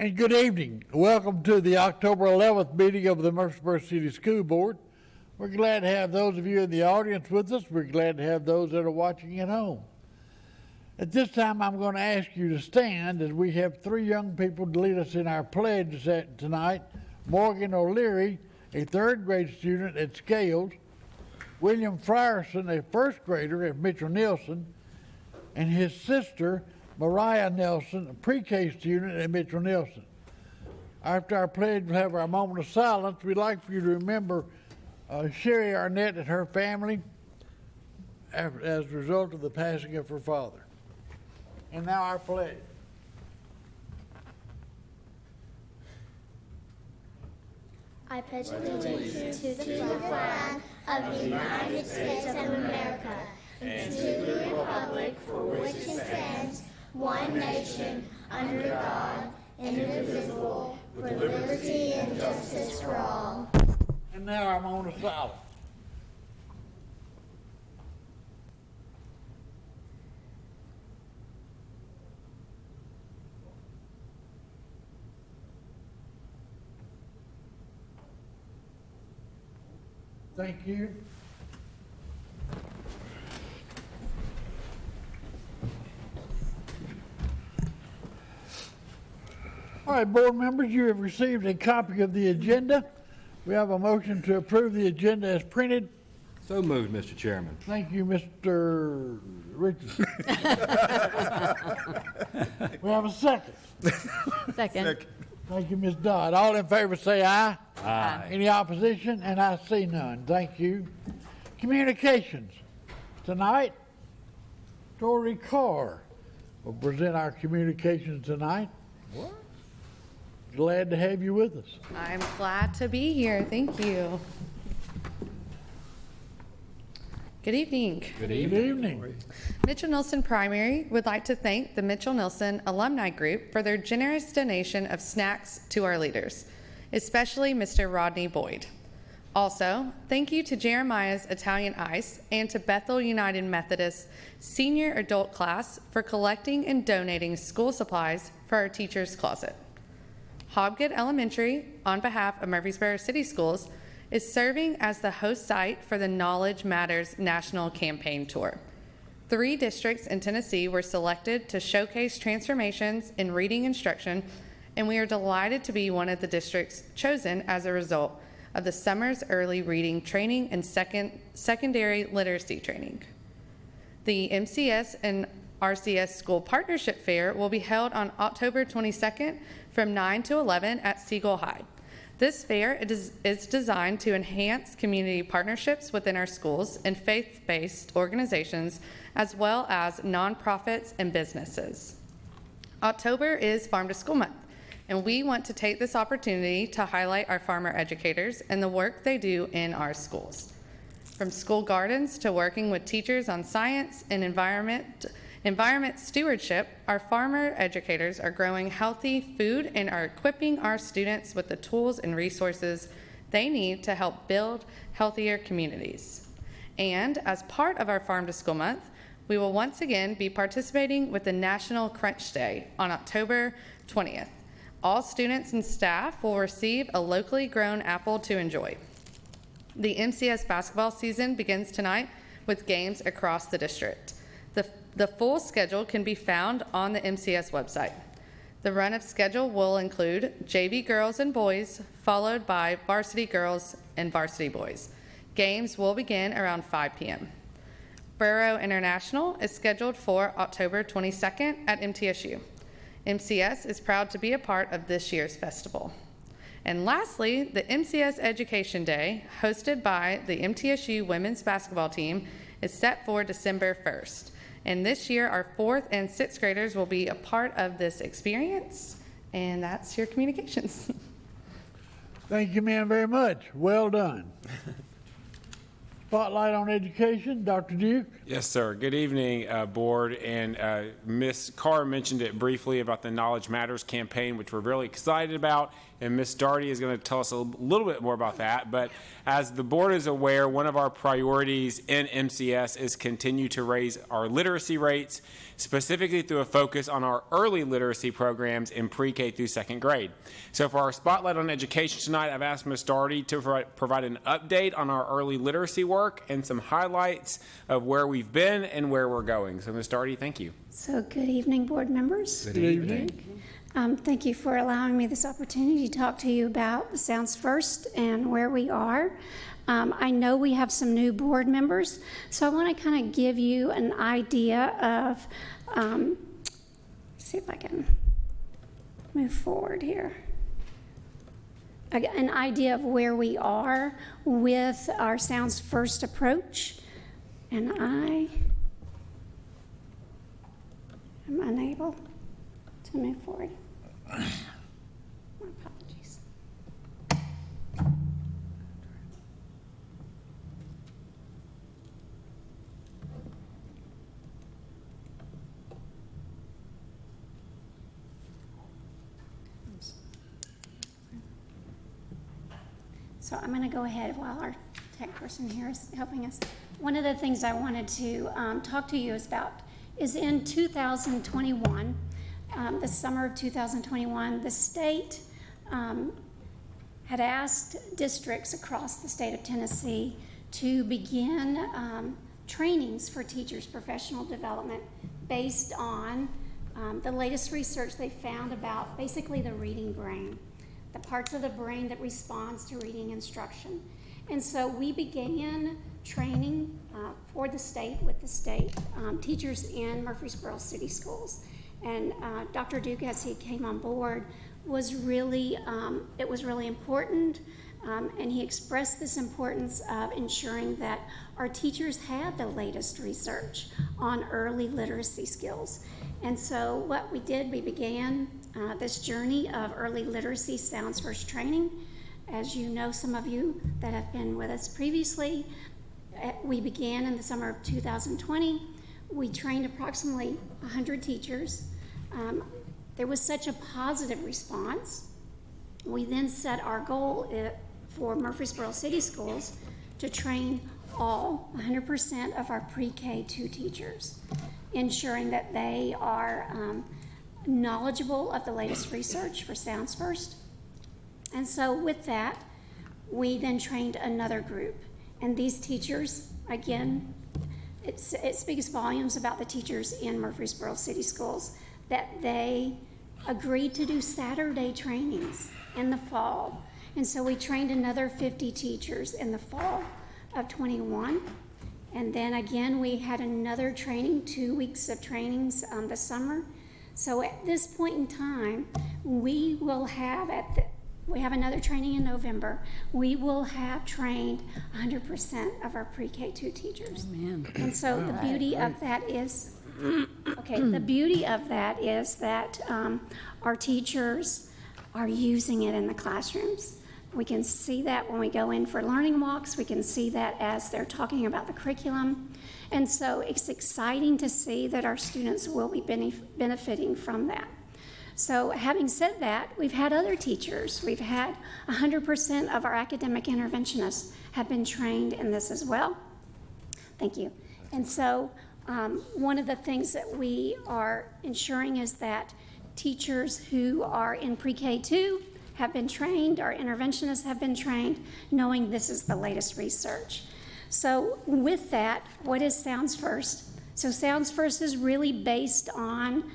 And good evening. Welcome to the October 11th meeting of the Murfreesboro City School Board. We're glad to have those of you in the audience with us. We're glad to have those that are watching at home. At this time, I'm going to ask you to stand as we have three young people to lead us in our pledge tonight. Morgan O'Leary, a third grade student at Scales, William Frierson, a first grader at Mitchell Nelson, and his sister, Mariah Nelson, a pre-K student at Mitchell Nelson. After our pledge, we'll have our moment of silence. We'd like for you to remember Sherry Arnett and her family as a result of the passing of her father. And now our pledge. I pledge allegiance to the flag of the United States of America and to the republic for which it stands, one nation, under God, indivisible, with liberty and justice for all. And now our moment of silence. Thank you. All right, board members, you have received a copy of the agenda. We have a motion to approve the agenda as printed. So moved, Mr. Chairman. Thank you, Mr. Richardson. We have a second. Second. Thank you, Ms. Dodd. All in favor say aye. Aye. Any opposition? And I see none. Thank you. Communications. Tonight, Tori Carr will present our communications tonight. What? Glad to have you with us. I'm glad to be here. Thank you. Good evening. Good Good evening. evening. Mitchell Nelson Primary would like to thank the Mitchell Nelson Alumni Group for their generous donation of snacks to our leaders, especially Mr. Rodney Boyd. Also, thank you to Jeremiah's Italian Ice and to Bethel United Methodist Senior Adult Class for collecting and donating school supplies for our teacher's closet. Hobgood Elementary, on behalf of Murfreesboro City Schools, is serving as the host site for the Knowledge Matters National Campaign Tour. 3 districts in Tennessee were selected to showcase transformations in reading instruction, and we are delighted to be one of the districts chosen as a result of the summer's early reading training and secondary literacy training. The MCS and RCS School Partnership Fair will be held on October 22nd from 9 to 11 at Siegel High. This fair is designed to enhance community partnerships within our schools and faith-based organizations, as well as nonprofits and businesses. October is Farm to School Month, and we want to take this opportunity to highlight our farmer educators and the work they do in our schools. From school gardens to working with teachers on science and environment stewardship, our farmer educators are growing healthy food and are equipping our students with the tools and resources they need to help build healthier communities. And as part of our Farm to School Month, we will once again be participating with the National Crunch Day on October 20th. All students and staff will receive a locally grown apple to enjoy. The MCS basketball season begins tonight with games across the district. The full schedule can be found on the MCS website. The run-up schedule will include JV girls and boys, followed by varsity girls and varsity boys. Games will begin around 5 p.m. Borough International is scheduled for October 22nd at MTSU. MCS is proud to be a part of this year's festival. And lastly, the MCS Education Day, hosted by the MTSU women's basketball team, is set for December 1st. And this year, our 4th and 6th graders will be a part of this experience. And that's your communications. Thank you, ma'am, very much. Well done. Spotlight on Education. Dr. Duke? Yes, sir. Good evening, Board. And Ms. Carr mentioned it briefly about the Knowledge Matters campaign, which we're really excited about. And Ms. Darty is going to tell us a little bit more about that. But as the Board is aware, one of our priorities in MCS is continue to raise our literacy rates, specifically through a focus on our early literacy programs in pre-K through second grade. So for our Spotlight on Education tonight, I've asked Ms. Darty to provide an update on our early literacy work and some highlights of where we've been and where we're going. So Ms. Darty, thank you. So good evening, board members. Good evening. Thank you for allowing me this opportunity to talk to you about the Sounds First and where we are. I know we have some new board members, so I want to kind of give you an idea of, see if I can move forward here. An idea of where we are with our Sounds First approach. And I am unable to move forward. My apologies. So I'm going to go ahead while our tech person here is helping us. One of the things I wanted to talk to you about is in 2021, the summer of 2021, the state had asked districts across the state of Tennessee to begin trainings for teachers' professional development based on the latest research they found about basically the reading brain, the parts of the brain that responds to reading instruction. And so we began training for the state, with the state, teachers in Murfreesboro City Schools. And Dr. Duke, as he came on board, was really, it was really important, and he expressed this importance of ensuring that our teachers had the latest research on early literacy skills. And so what we did, we began this journey of early literacy Sounds First training. As you know, some of you that have been with us previously, we began in the summer of 2020. We trained approximately 100 teachers. There was such a positive response. We then set our goal for Murfreesboro City Schools to train all 100% of our pre-K2 teachers, ensuring that they are knowledgeable of the latest research for Sounds First. And so with that, we then trained another group. And these teachers, again, it speaks volumes about the teachers in Murfreesboro City Schools, that they agreed to do Saturday trainings in the fall. And so we trained another 50 teachers in the fall of 21. And then again, we had another training, 2 weeks of trainings this summer. So at this point in time, we will have we have another training in November. We will have trained 100% of our pre-K2 teachers. Amen. And so the beauty of that is, the beauty of that is that our teachers are using it in the classrooms. We can see that when we go in for learning walks. We can see that as they're talking about the curriculum. And so it's exciting to see that our students will be benefiting from that. So having said that, we've had other teachers. We've had 100% of our academic interventionists have been trained in this as well. Thank you. And so one of the things that we are ensuring is that teachers who are in pre-K2 have been trained, our interventionists have been trained, knowing this is the latest research. So with that, what is Sounds First? So Sounds First is really based on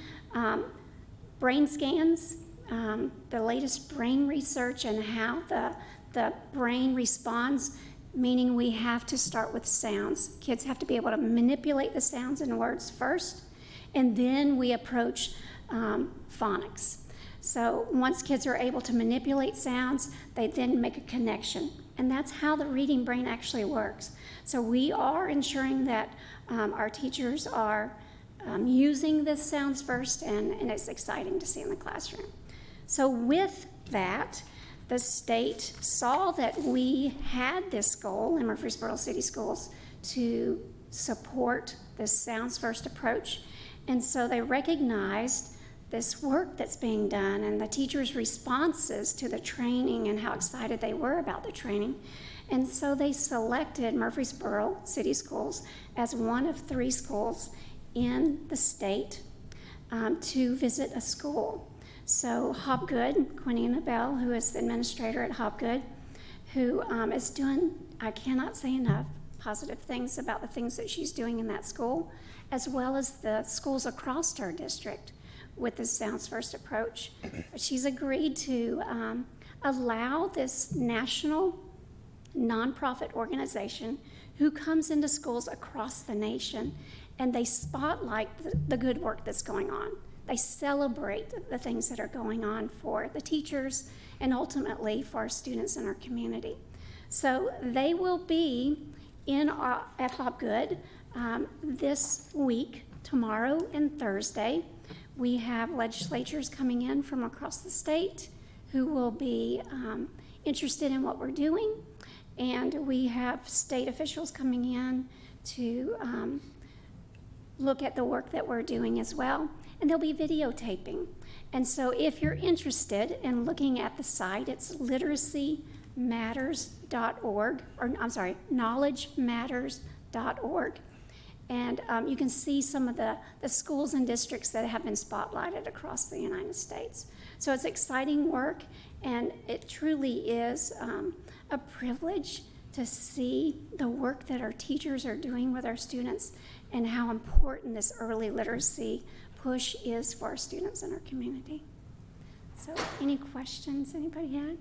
brain scans, the latest brain research and how the brain responds, meaning we have to start with sounds. Kids have to be able to manipulate the sounds and words first, and then we approach phonics. So once kids are able to manipulate sounds, they then make a connection. And that's how the reading brain actually works. So we are ensuring that our teachers are using this Sounds First, and it's exciting to see in the classroom. So with that, the state saw that we had this goal in Murfreesboro City Schools to support this Sounds First approach. And so they recognized this work that's being done and the teachers' responses to the training and how excited they were about the training. And so they selected Murfreesboro City Schools as one of 3 schools in the state to visit a school. So Hopgood, Quinina Bell, who is the administrator at Hopgood, who is doing, I cannot say enough, positive things about the things that she's doing in that school, as well as the schools across our district with the Sounds First approach. She's agreed to allow this national nonprofit organization who comes into schools across the nation, and they spotlight the good work that's going on. They celebrate the things that are going on for the teachers and ultimately for our students in our community. So they will be at Hopgood this week, tomorrow and Thursday. We have legislatures coming in from across the state who will be interested in what we're doing. And we have state officials coming in to look at the work that we're doing as well. And they'll be videotaping. And so if you're interested in looking at the site, it's literacymatters.org, or I'm sorry, knowledgematters.org. And you can see some of the schools and districts that have been spotlighted across the United States. So it's exciting work, and it truly is a privilege to see the work that our teachers are doing with our students and how important this early literacy push is for our students in our community. So any questions anybody had?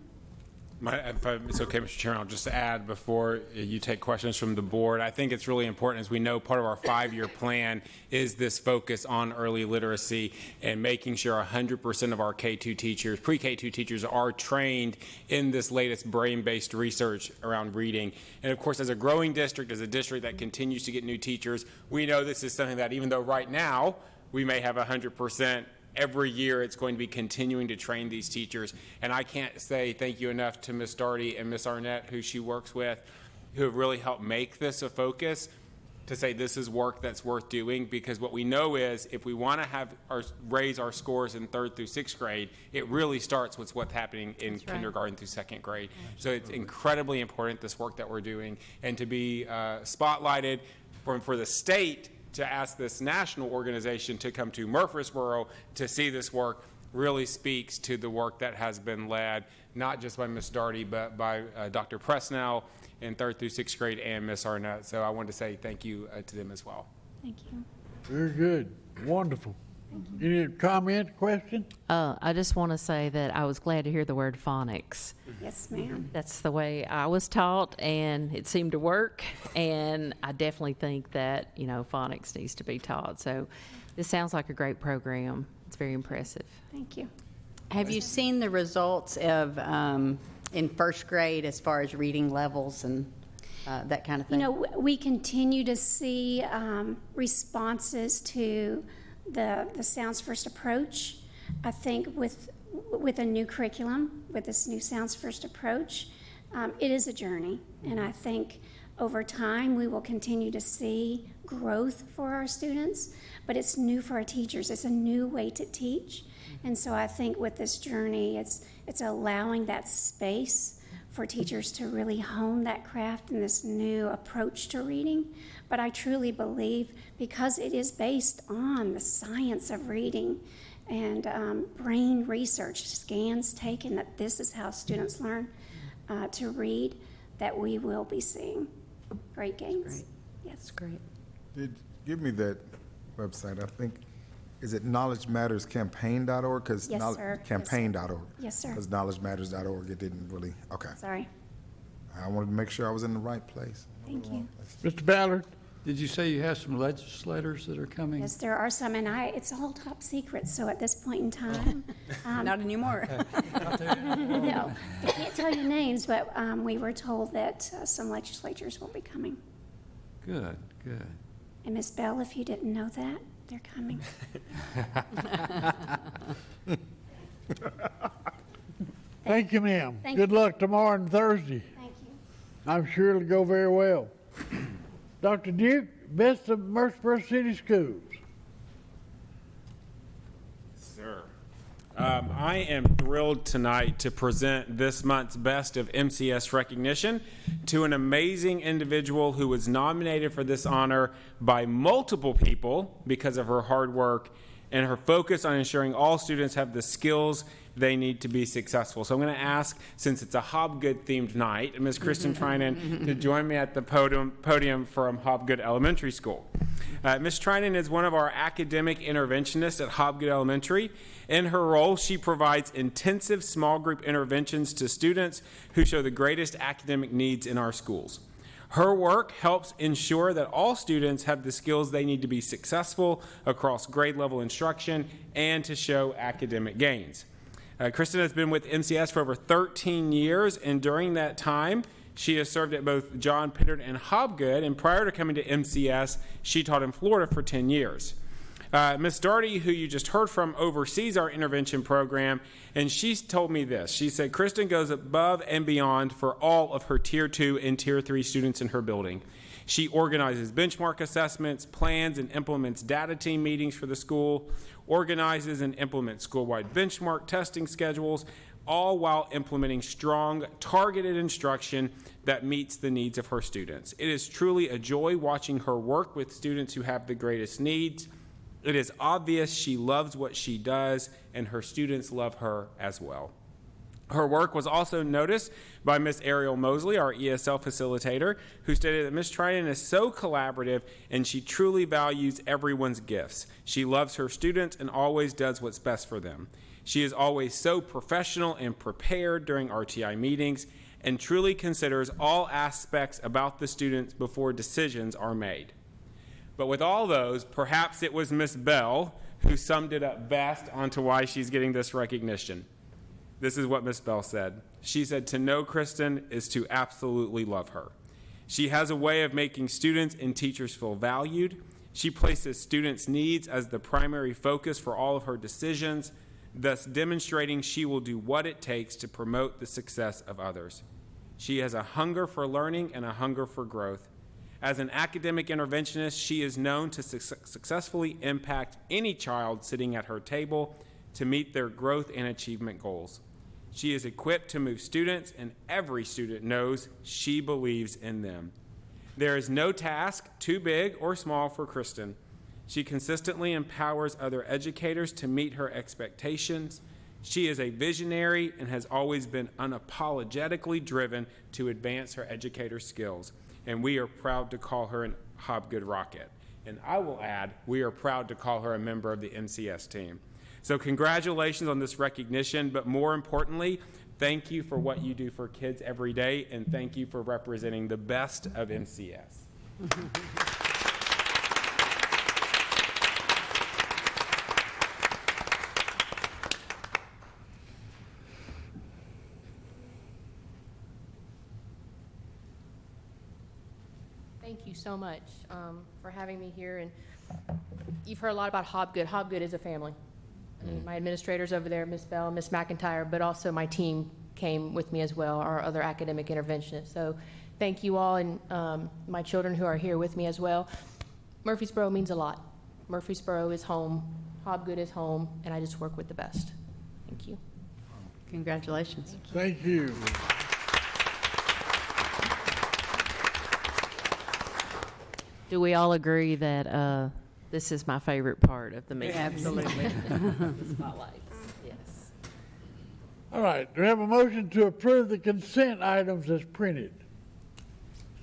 If it's okay, Mr. Chairman, I'll just add before you take questions from the board. I think it's really important, as we know, part of our 5-year plan is this focus on early literacy and making sure 100% of our K-2 teachers, pre-K-2 teachers, are trained in this latest brain-based research around reading. And of course, as a growing district, as a district that continues to get new teachers, we know this is something that, even though right now we may have 100%, every year it's going to be continuing to train these teachers. And I can't say thank you enough to Ms. Daugherty and Ms. Arnett, who she works with, who have really helped make this a focus, to say this is work that's worth doing, because what we know is if we want to raise our scores in 3rd through 6th grade, it really starts with what's happening in kindergarten through 2nd grade. So it's incredibly important, this work that we're doing, and to be spotlighted for the state to ask this national organization to come to Murfreesboro to see this work really speaks to the work that has been led, not just by Ms. Daugherty, but by Dr. Presnell in 3rd through 6th grade and Ms. Arnett. So I wanted to say thank you to them as well. Thank you. Very good. Wonderful. Any comment, question? I just want to say that I was glad to hear the word phonics. Yes, ma'am. That's the way I was taught, and it seemed to work. And I definitely think that, phonics needs to be taught. So this sounds like a great program. It's very impressive. Thank you. Have you seen the results of in 1st grade as far as reading levels and that kind of thing? We continue to see responses to the Sounds First approach. I think with a new curriculum, with this new Sounds First approach, it is a journey. And I think over time we will continue to see growth for our students, but it's new for our teachers. It's a new way to teach. And so I think with this journey, it's allowing that space for teachers to really hone that craft and this new approach to reading. But I truly believe, because it is based on the science of reading and brain research, scans taken, that this is how students learn to read, that we will be seeing great gains. Great. Yes. That's great. Give me that website. I think, is it knowledgematterscampaign.org? Because Yes, sir. campaign.org. Yes, sir. Because knowledgematters.org, it didn't really, okay. Sorry. I wanted to make sure I was in the right place. Thank you. Mr. Ballard? Did you say you have some legislators that are coming? Yes, there are some, and it's all top secret, so at this point in time, Not anymore. no, I can't tell you names, but we were told that some legislatures will be coming. Good, good. And Ms. Bell, if you didn't know that, they're coming. Thank Thank you, ma'am. Thank Good you. luck tomorrow and Thursday. Thank you. I'm sure it'll go very well. Dr. Duke, best of Murfreesboro City Schools. Sir. I am thrilled tonight to present this month's Best of MCS recognition to an amazing individual who was nominated for this honor by multiple people because of her hard work and her focus on ensuring all students have the skills they need to be successful. So I'm going to ask, since it's a Hobgood themed night, Ms. Kristen Trinan to join me at the podium from Hobgood Elementary School. Ms. Trinan is one of our academic interventionists at Hobgood Elementary. In her role, she provides intensive small group interventions to students who show the greatest academic needs in our schools. Her work helps ensure that all students have the skills they need to be successful across grade level instruction and to show academic gains. Kristen has been with MCS for over 13 years, and during that time, she has served at both John Pittard and Hobgood, and prior to coming to MCS, she taught in Florida for 10 years. Ms. Daugherty, who you just heard from, oversees our intervention program, and she's told me this. She said, Kristen goes above and beyond for all of her Tier 2 and Tier 3 students in her building. She organizes benchmark assessments, plans and implements data team meetings for the school, organizes and implements school-wide benchmark testing schedules, all while implementing strong, targeted instruction that meets the needs of her students. It is truly a joy watching her work with students who have the greatest needs. It is obvious she loves what she does, and her students love her as well. Her work was also noticed by Ms. Ariel Mosley, our ESL facilitator, who stated that Ms. Trinan is so collaborative and she truly values everyone's gifts. She loves her students and always does what's best for them. She is always so professional and prepared during RTI meetings and truly considers all aspects about the students before decisions are made. But with all those, perhaps it was Ms. Bell who summed it up best onto why she's getting this recognition. This is what Ms. Bell said. She said, to know Kristen is to absolutely love her. She has a way of making students and teachers feel valued. She places students' needs as the primary focus for all of her decisions, thus demonstrating she will do what it takes to promote the success of others. She has a hunger for learning and a hunger for growth. As an academic interventionist, she is known to successfully impact any child sitting at her table to meet their growth and achievement goals. She is equipped to move students, and every student knows she believes in them. There is no task too big or small for Kristen. She consistently empowers other educators to meet her expectations. She is a visionary and has always been unapologetically driven to advance her educator skills. And we are proud to call her an Hobgood Rocket. And I will add, we are proud to call her a member of the MCS team. So congratulations on this recognition, but more importantly, thank you for what you do for kids every day, and thank you for representing the best of MCS. Thank you so much for having me here. And you've heard a lot about Hobgood. Hobgood is a family. I mean, my administrators over there, Ms. Bell, Ms. McIntyre, but also my team came with me as well, our other academic interventionists. So thank you all, and my children who are here with me as well. Murfreesboro means a lot. Murfreesboro is home, Hobgood is home, and I just work with the best. Thank you. Congratulations. Thank you. Do we all agree that this is my favorite part of the meeting? Absolutely. The spotlights, yes. All right, do we have a motion to approve the consent items as printed?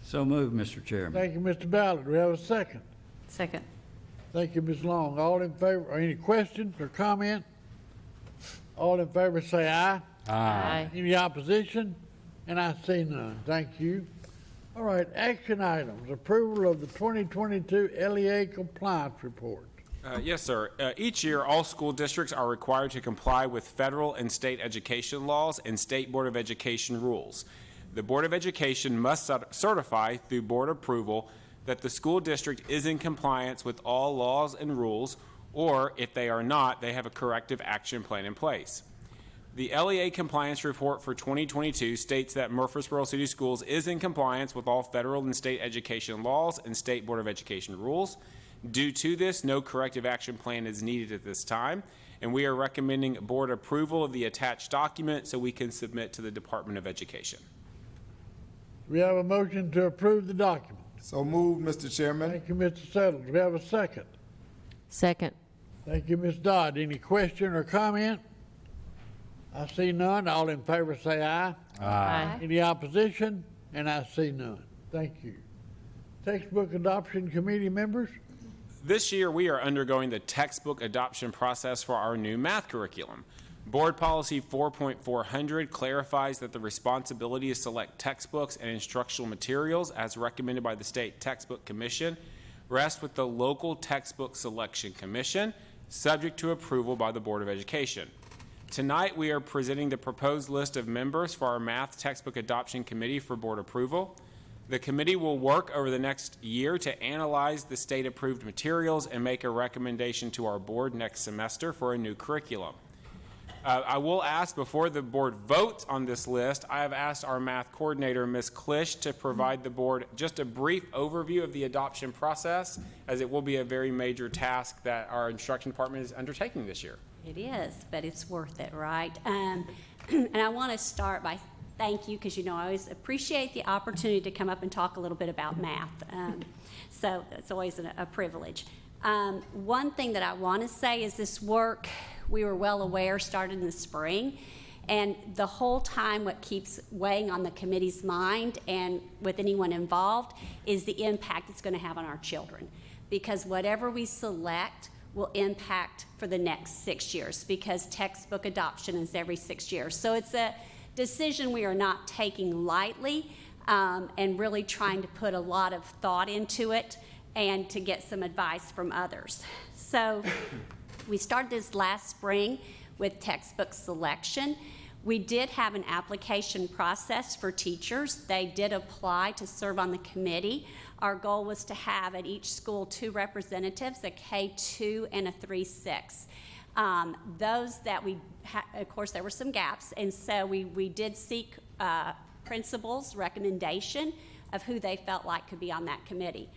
So moved, Mr. Chairman. Thank you, Mr. Ballard. Do we have a second? Second. Thank you, Ms. Long. All in favor, or any questions or comment? All in favor say aye. Aye. Any opposition? And I see none. Thank you. All right, action items. Approval of the 2022 LEA compliance report. Yes, sir. Each year, all school districts are required to comply with federal and state education laws and State Board of Education rules. The Board of Education must certify through board approval that the school district is in compliance with all laws and rules, or if they are not, they have a corrective action plan in place. The LEA compliance report for 2022 states that Murfreesboro City Schools is in compliance with all federal and state education laws and State Board of Education rules. Due to this, no corrective action plan is needed at this time, and we are recommending board approval of the attached document so we can submit to the Department of Education. We have a motion to approve the document. So moved, Mr. Chairman. Thank you, Mr. Settle. Do we have a second? Second. Thank you, Ms. Dodd. Any question or comment? I see none. All in favor say aye. Aye. Any opposition? And I see none. Thank you. Textbook Adoption Committee members? This year, we are undergoing the textbook adoption process for our new math curriculum. Board Policy 4.400 clarifies that the responsibility to select textbooks and instructional materials as recommended by the State Textbook Commission rests with the local textbook selection commission, subject to approval by the Board of Education. Tonight, we are presenting the proposed list of members for our Math Textbook Adoption Committee for board approval. The committee will work over the next year to analyze the state-approved materials and make a recommendation to our board next semester for a new curriculum. I will ask, before the board votes on this list, I have asked our math coordinator, Ms. Klisch, to provide the board just a brief overview of the adoption process, as it will be a very major task that our instruction department is undertaking this year. It is, but it's worth it, right? And I want to start by thank you, because, you know, I always appreciate the opportunity to come up and talk a little bit about math. So it's always a privilege. One thing that I want to say is this work, we were well aware, started in the spring. And the whole time what keeps weighing on the committee's mind and with anyone involved is the impact it's going to have on our children. Because whatever we select will impact for the next 6 years, because textbook adoption is every 6 years. So it's a decision we are not taking lightly, and really trying to put a lot of thought into it and to get some advice from others. So we started this last spring with textbook selection. We did have an application process for teachers. They did apply to serve on the committee. Our goal was to have at each school 2 representatives, a K2 and a 3-6. Those that we, of course, there were some gaps, and so we did seek principals' recommendation of who they felt like could be on that committee.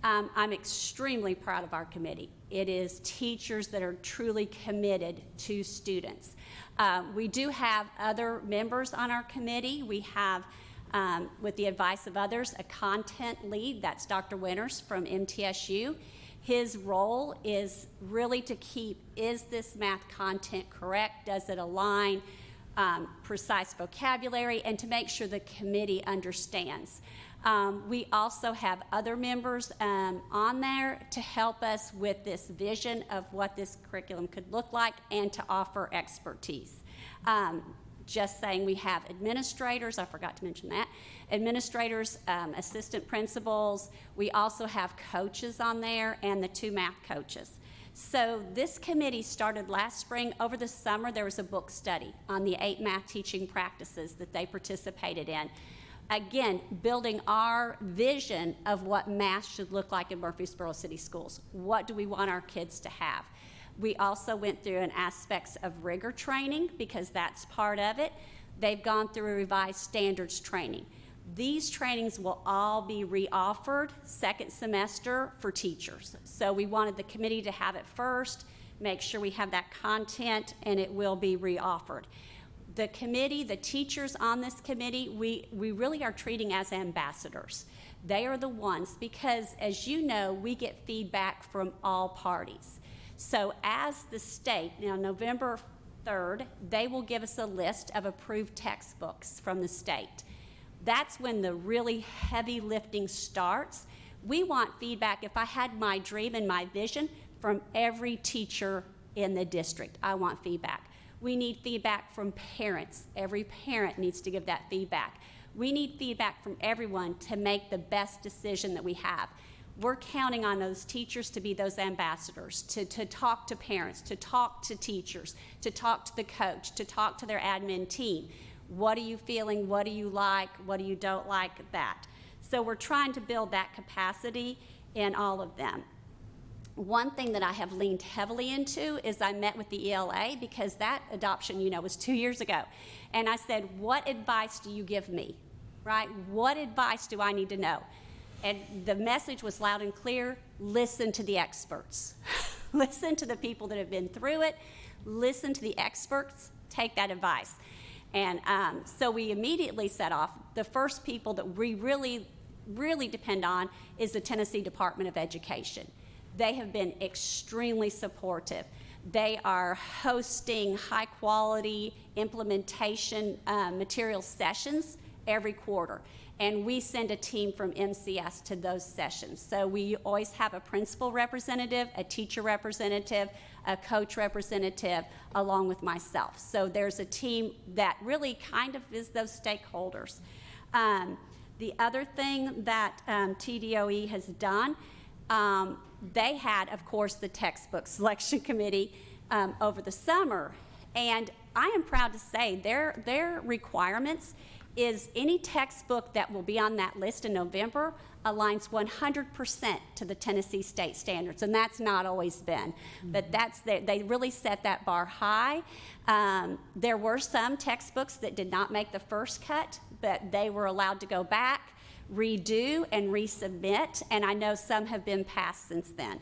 I'm extremely proud of our committee. It is teachers that are truly committed to students. We do have other members on our committee. We have, with the advice of others, a content lead. That's Dr. Winters from MTSU. His role is really to keep, is this math content correct? Does it align? Precise vocabulary, and to make sure the committee understands. We also have other members on there to help us with this vision of what this curriculum could look like and to offer expertise. Just saying, we have administrators, I forgot to mention that, administrators, assistant principals. We also have coaches on there and the 2 math coaches. So this committee started last spring. Over the summer, there was a book study on the 8 math teaching practices that they participated in. Again, building our vision of what math should look like in Murfreesboro City Schools. What do we want our kids to have? We also went through an aspects of rigor training, because that's part of it. They've gone through a revised standards training. These trainings will all be re-offered second semester for teachers. So we wanted the committee to have it first, make sure we have that content, and it will be re-offered. The committee, the teachers on this committee, we really are treating as ambassadors. They are the ones, because as you know, we get feedback from all parties. So as the state, now November 3rd, they will give us a list of approved textbooks from the state. That's when the really heavy lifting starts. We want feedback. If I had my dream and my vision, from every teacher in the district, I want feedback. We need feedback from parents. Every parent needs to give that feedback. We need feedback from everyone to make the best decision that we have. We're counting on those teachers to be those ambassadors, to talk to parents, to talk to teachers, to talk to the coach, to talk to their admin team. What are you feeling? What do you like? What do you don't like? That. So we're trying to build that capacity in all of them. One thing that I have leaned heavily into is I met with the ELA because that adoption, was 2 years ago. And I said, what advice do you give me, right? What advice do I need to know? And the message was loud and clear: listen to the experts. Listen to the people that have been through it. Listen to the experts. Take that advice. And so we immediately set off. The first people that we really, really depend on is the Tennessee Department of Education. They have been extremely supportive. They are hosting high-quality implementation material sessions every quarter. And we send a team from MCS to those sessions. So we always have a principal representative, a teacher representative, a coach representative, along with myself. So there's a team that really kind of is those stakeholders. The other thing that TDOE has done, they had, of course, the textbook selection committee over the summer. And I am proud to say their requirements is any textbook that will be on that list in November aligns 100% to the Tennessee state standards, and that's not always been. But they really set that bar high. There were some textbooks that did not make the first cut, but they were allowed to go back, redo, and resubmit, and I know some have been passed since then.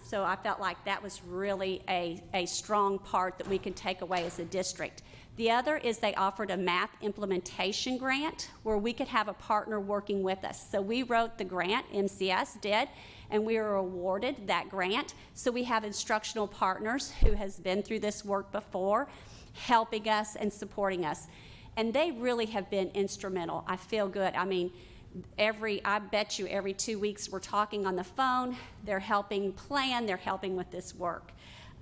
So I felt like that was really a strong part that we could take away as a district. The other is they offered a math implementation grant where we could have a partner working with us. So we wrote the grant, MCS did, and we were awarded that grant. So we have instructional partners who has been through this work before, helping us and supporting us. And they really have been instrumental. I feel good. I mean, I bet you every 2 weeks we're talking on the phone. They're helping plan, they're helping with this work.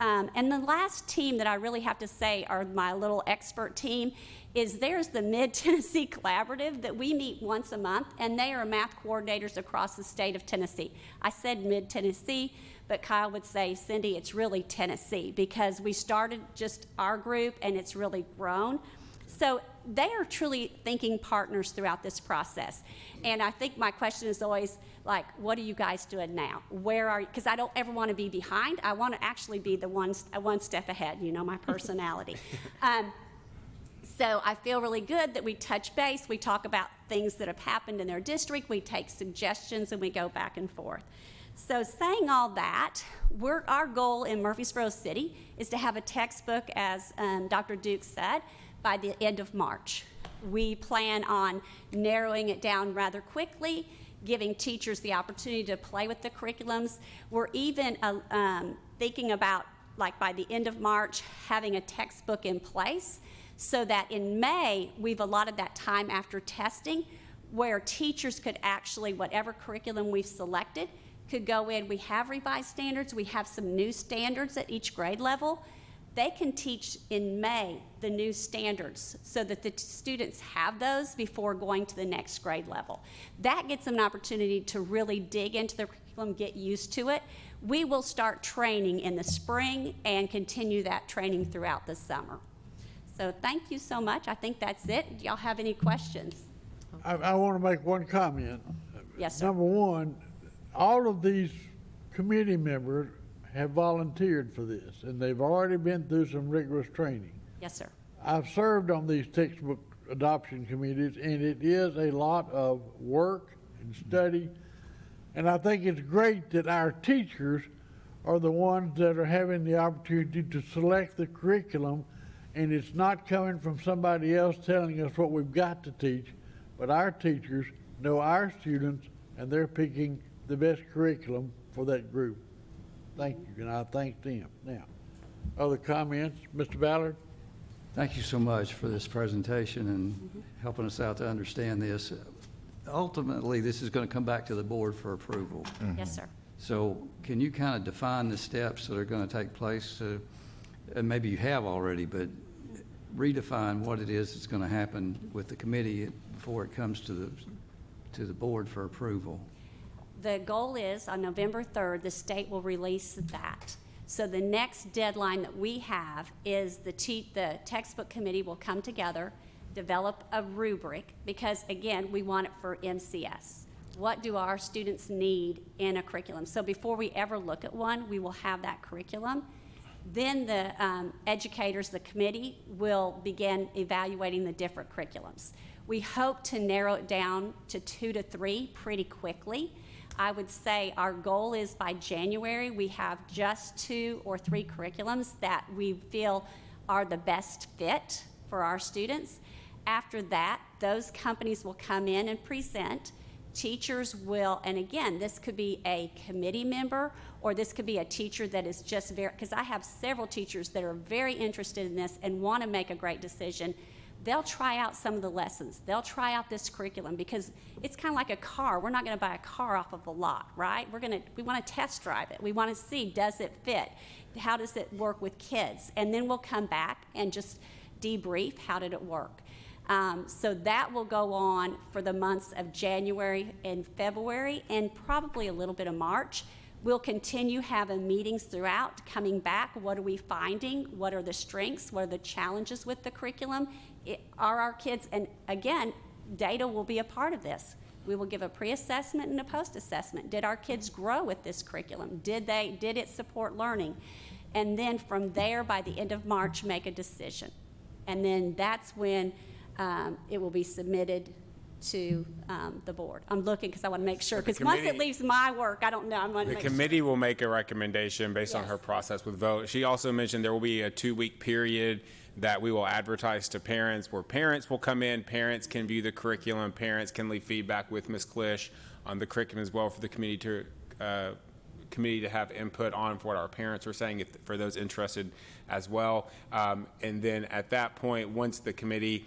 And the last team that I really have to say are my little expert team is there's the Mid-Tennessee Collaborative that we meet once a month, and they are math coordinators across the state of Tennessee. I said Mid-Tennessee, but Kyle would say, Cindy, it's really Tennessee because we started just our group and it's really grown. So they are truly thinking partners throughout this process. And I think my question is always like, what are you guys doing now? Where are you? Because I don't ever want to be behind. I want to actually be the one step ahead, my personality. So I feel really good that we touch base. We talk about things that have happened in their district. We take suggestions and we go back and forth. So saying all that, our goal in Murfreesboro City is to have a textbook, as Dr. Duke said, by the end of March. We plan on narrowing it down rather quickly, giving teachers the opportunity to play with the curriculums. We're even thinking about, like by the end of March, having a textbook in place so that in May, we've allotted that time after testing where teachers could actually, whatever curriculum we've selected, could go in. We have revised standards. We have some new standards at each grade level. They can teach in May the new standards so that the students have those before going to the next grade level. That gets them an opportunity to really dig into the curriculum, get used to it. We will start training in the spring and continue that training throughout the summer. So thank you so much. I think that's it. Do y'all have any questions? I want to make one comment. Yes, sir. Number one, all of these committee members have volunteered for this, and they've already been through some rigorous training. Yes, sir. I've served on these textbook adoption committees, and it is a lot of work and study, and I think it's great that our teachers are the ones that are having the opportunity to select the curriculum, and it's not coming from somebody else telling us what we've got to teach, but our teachers know our students, and they're picking the best curriculum for that group. Thank you, and I thank them. Now, other comments? Mr. Ballard? Thank you so much for this presentation and helping us out to understand this. Ultimately, this is going to come back to the board for approval. Yes, sir. So can you kind of define the steps that are going to take place? And maybe you have already, but redefine what it is that's going to happen with the committee before it comes to the board for approval. The goal is on November 3rd, the state will release that. So the next deadline that we have is the textbook committee will come together, develop a rubric, because again, we want it for MCS. What do our students need in a curriculum? So before we ever look at one, we will have that curriculum. Then the educators, the committee, will begin evaluating the different curriculums. We hope to narrow it down to 2 to 3 pretty quickly. I would say our goal is by January, we have just 2 or 3 curriculums that we feel are the best fit for our students. After that, those companies will come in and present. Teachers will, and again, this could be a committee member, or this could be a teacher that is just very, because I have several teachers that are very interested in this and want to make a great decision. They'll try out some of the lessons. They'll try out this curriculum because it's kind of like a car. We're not going to buy a car off of a lot, right? We want to test drive it. We want to see, does it fit? How does it work with kids? And then we'll come back and just debrief, how did it work? So that will go on for the months of January and February and probably a little bit of March. We'll continue having meetings throughout, coming back. What are we finding? What are the strengths? What are the challenges with the curriculum? Are our kids, and again, data will be a part of this. We will give a pre-assessment and a post-assessment. Did our kids grow with this curriculum? Did it support learning? And then from there, by the end of March, make a decision. And then that's when it will be submitted to the board. I'm looking because I want to make sure, because once it leaves my work, I don't know. I'm going to The committee will make a recommendation based on her process with vote. She also mentioned there will be a 2-week period that we will advertise to parents, where parents will come in, parents can view the curriculum, parents can leave feedback with Ms. Klisch on the curriculum as well for the committee to have input on for what our parents are saying, for those interested as well. And then at that point, once the committee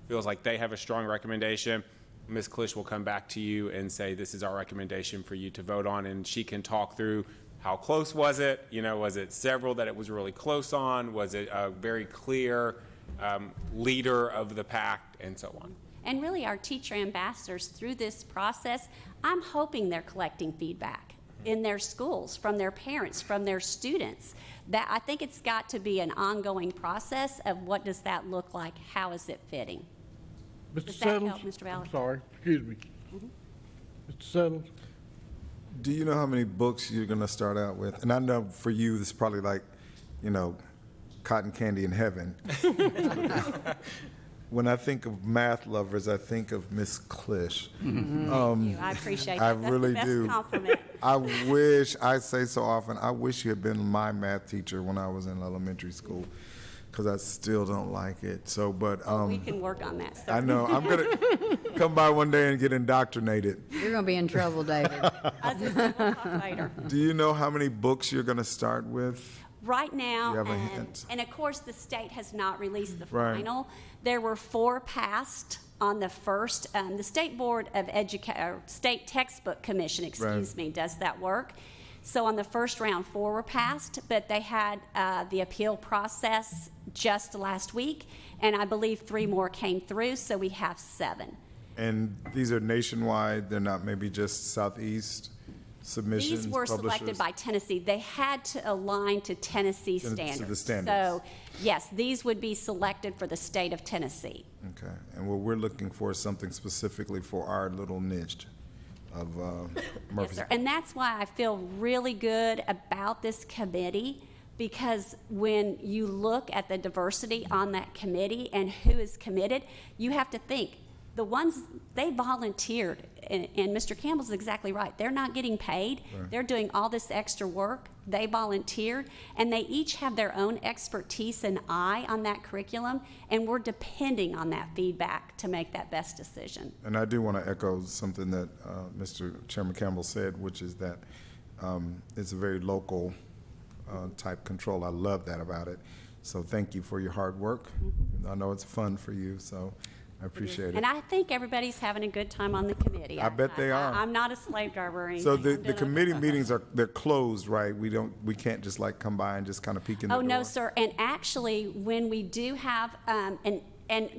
feels like they have a strong recommendation, Ms. Klisch will come back to you and say, this is our recommendation for you to vote on, and she can talk through how close was it? Was it several that it was really close on? Was it a very clear leader of the pack, and so on? And really, our teacher ambassadors through this process, I'm hoping they're collecting feedback in their schools, from their parents, from their students. That I think it's got to be an ongoing process of what does that look like? How is it fitting? Mr. Does that Settles? help, Mr. Ballard? I'm sorry, excuse me. Mr. Settles? Do you know how many books you're going to start out with? And I know for you, this is probably like, cotton candy in heaven. When I think of math lovers, I think of Miss Klisch. Thank you. I appreciate that. I That's really the best do. compliment. I say so often, I wish you had been my math teacher when I was in elementary school, because I still don't like it. So, but We can work on that, sir. I know I'm gonna come by one day and get indoctrinated. You're going to be in trouble, David. I was just saying, we'll talk later. Do you know how many books you're gonna start with? Right now, You have a hint? and of course, the state has not released the Right. final. There were 4 passed on the first. The State Board of State Textbook Commission, excuse me, does that work. So on the first round, 4 were passed, but they had the appeal process just last week, and I believe 3 more came through, so we have 7. And these are nationwide, they're not maybe just Southeast submissions, These were selected publishers? by Tennessee. They had to align to Tennessee To the standards. standards. So, yes, these would be selected for the state of Tennessee. Okay, and what we're looking for is something specifically for our little niche of Yes, Murphy's. sir. And that's why I feel really good about this committee, because when you look at the diversity on that committee and who is committed, you have to think, the ones, they volunteered, and Mr. Campbell's exactly right. They're not getting paid. Right. They're doing all this extra work. They volunteered, and they each have their own expertise and eye on that curriculum, and we're depending on that feedback to make that best decision. And I do want to echo something that Mr. Chairman Campbell said, which is that it's a very local type control. I love that about it. So thank you for your hard work. I know it's fun for you, so I appreciate it. And I think everybody's having a good time on the committee. I bet they are. I'm not a slave driver or anything. So I'm the doing committee okay. meetings they're closed, right? We can't just like come by and just kind of peek in the Oh, door? no, sir. And actually, when we do have, and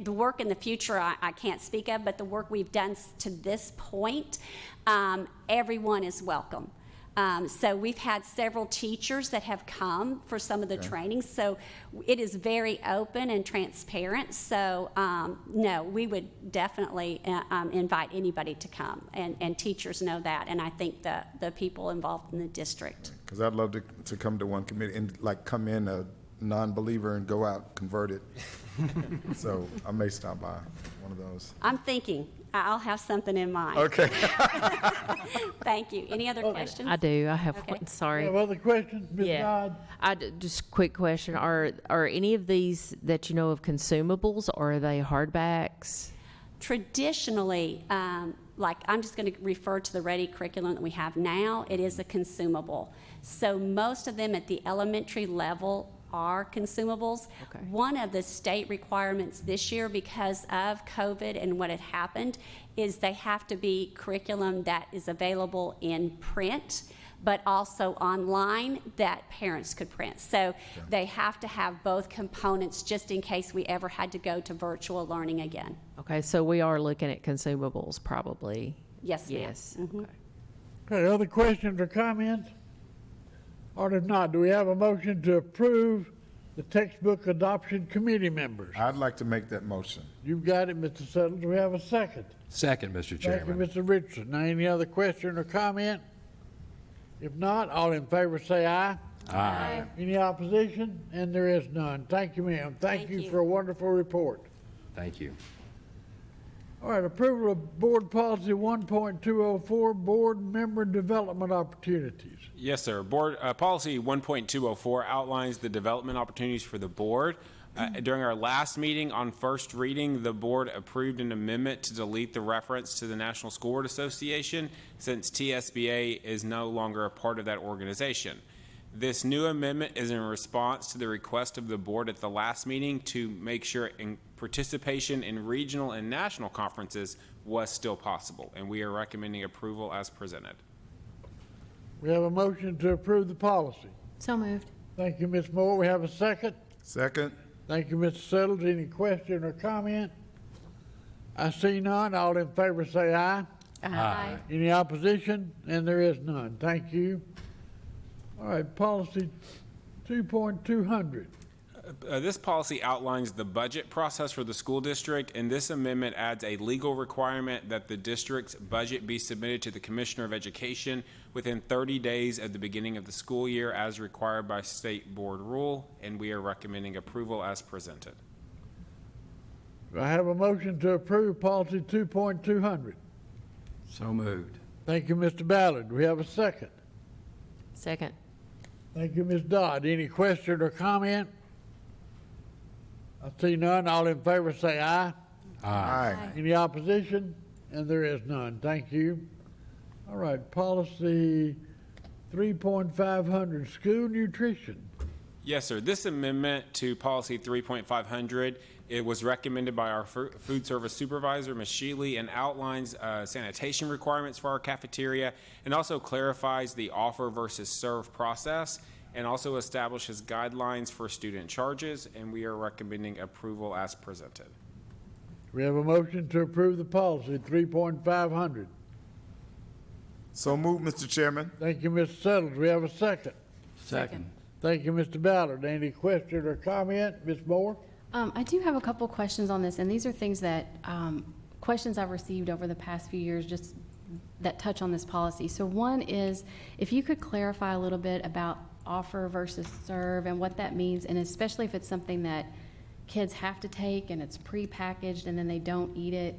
the work in the future, I can't speak of, but the work we've done to this point, everyone is welcome. So we've had several teachers that have come for some of the trainings. So it is very open and transparent. So no, we would definitely invite anybody to come, and teachers know that, and I think the people involved in the district. Because I'd love to come to one committee and like come in a non-believer and go out converted. So I may stop by one of those. I'm thinking I'll have something in mind. Okay. Thank you. Any other questions? I do. I have Okay. one. You Sorry. have other questions, Ms. Dodd? Just quick question. Are any of these that you know of consumables, or are they hardbacks? Traditionally, like I'm just going to refer to the ready curriculum that we have now, it is a consumable. So most of them at the elementary level are consumables. Okay. One of the state requirements this year, because of COVID and what had happened, is they have to be curriculum that is available in print, but also online that parents could print. So they have to have both components just in case we ever had to go to virtual learning again. Okay, so we are looking at consumables probably. Yes, ma'am. Yes. Mhm. Okay. Okay, other questions or comments? Or if not, do we have a motion to approve the textbook adoption committee members? I'd like to make that motion. You've got it, Mr. Suttles. Do we have a second? Second, Mr. Thank you, Chairman. Mr. Richardson. Now, any other question or comment? If not, all in favor say aye. Aye. Any opposition? And there is none. Thank you, ma'am. Thank Thank you you. for a wonderful report. Thank you. All right, approval of Board Policy 1.204, Board Member Development Opportunities. Yes, sir. Board Policy 1.204 outlines the development opportunities for the board. During our last meeting on first reading, the board approved an amendment to delete the reference to the National School Board Association, since TSBA is no longer a part of that organization. This new amendment is in response to the request of the board at the last meeting to make sure participation in regional and national conferences was still possible, and we are recommending approval as presented. We have a motion to approve the policy. So moved. Thank you, Ms. Moore. We have a second. Second? Thank you, Mr. Suttles. Any question or comment? I see none. All in favor say aye. Aye. Any opposition? And there is none. Thank you. All right, policy 2.200. This policy outlines the budget process for the school district, and this amendment adds a legal requirement that the district's budget be submitted to the Commissioner of Education within 30 days of the beginning of the school year as required by state board rule, and we are recommending approval as presented. Do I have a motion to approve policy 2.200? So moved. Thank you, Mr. Ballard. Do we have a second? Second. Thank you, Ms. Dodd. Any question or comment? I see none. All in favor say aye. Aye. Any opposition? And there is none. Thank you. All right, policy 3.500, school nutrition. Yes, sir. This amendment to policy 3.500, it was recommended by our food service supervisor, Ms. Shealy, and outlines sanitation requirements for our cafeteria, and also clarifies the offer versus serve process, and also establishes guidelines for student charges, and we are recommending approval as presented. We have a motion to approve the policy 3.500. So moved, Mr. Chairman. Thank you, Mr. Suttles. We have a second. Second. Thank you, Mr. Ballard. Any question or comment? Ms. Moore? I do have a couple questions on this, and these are things that, questions I've received over the past few years just that touch on this policy. So one is, if you could clarify a little bit about offer versus serve and what that means, and especially if it's something that kids have to take and it's prepackaged and then they don't eat it,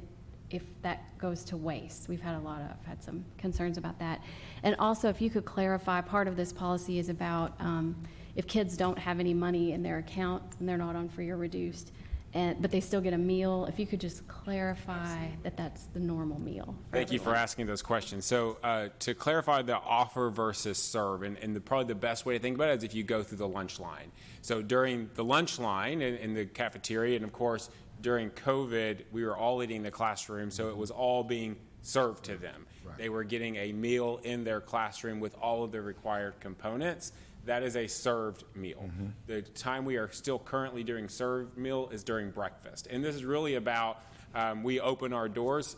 if that goes to waste. We've had had some concerns about that. And also, if you could clarify, part of this policy is about if kids don't have any money in their account and they're not on free or reduced, but they still get a meal, if you could just clarify that that's the normal meal. Thank you for asking those questions. So to clarify the offer versus serve, and probably the best way to think about it is if you go through the lunch line. So during the lunch line in the cafeteria, and of course, during COVID, we were all eating in the classroom, so it was all being served to them. Right. They were getting a meal in their classroom with all of the required components. That is a served meal. Mm-hmm. The time we are still currently doing served meal is during breakfast. And this is really about We open our doors,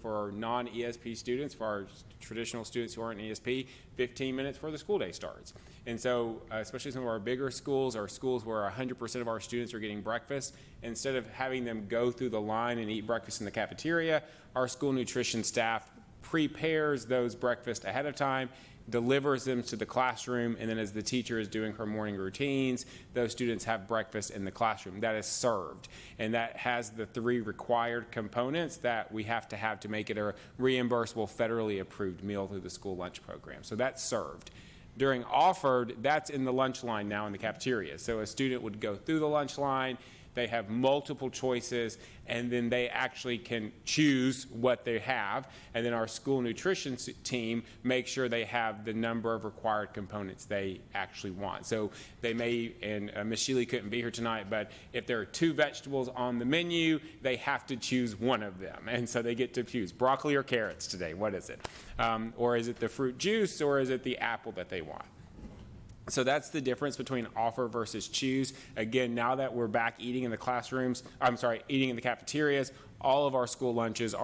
for our non-ESP students, for our traditional students who aren't in ESP, 15 minutes before the school day starts. And so, especially some of our bigger schools, our schools where 100% of our students are getting breakfast, instead of having them go through the line and eat breakfast in the cafeteria, our school nutrition staff prepares those breakfasts ahead of time, delivers them to the classroom, and then as the teacher is doing her morning routines, those students have breakfast in the classroom. That is served, and that has the 3 required components that we have to make it a reimbursable, federally approved meal through the school lunch program. So that's served. During offered, that's in the lunch line now in the cafeteria. So a student would go through the lunch line, they have multiple choices, and then they actually can choose what they have. And then our school nutrition team makes sure they have the number of required components they actually want. So they may, and Ms. Shealy couldn't be here tonight, but if there are 2 vegetables on the menu, they have to choose one of them. And so they get to choose broccoli or carrots today. What is it? Or is it the fruit juice, or is it the apple that they want? So that's the difference between offer versus choose. Again, now that we're back eating in the classrooms, eating in the cafeterias, all of our school lunches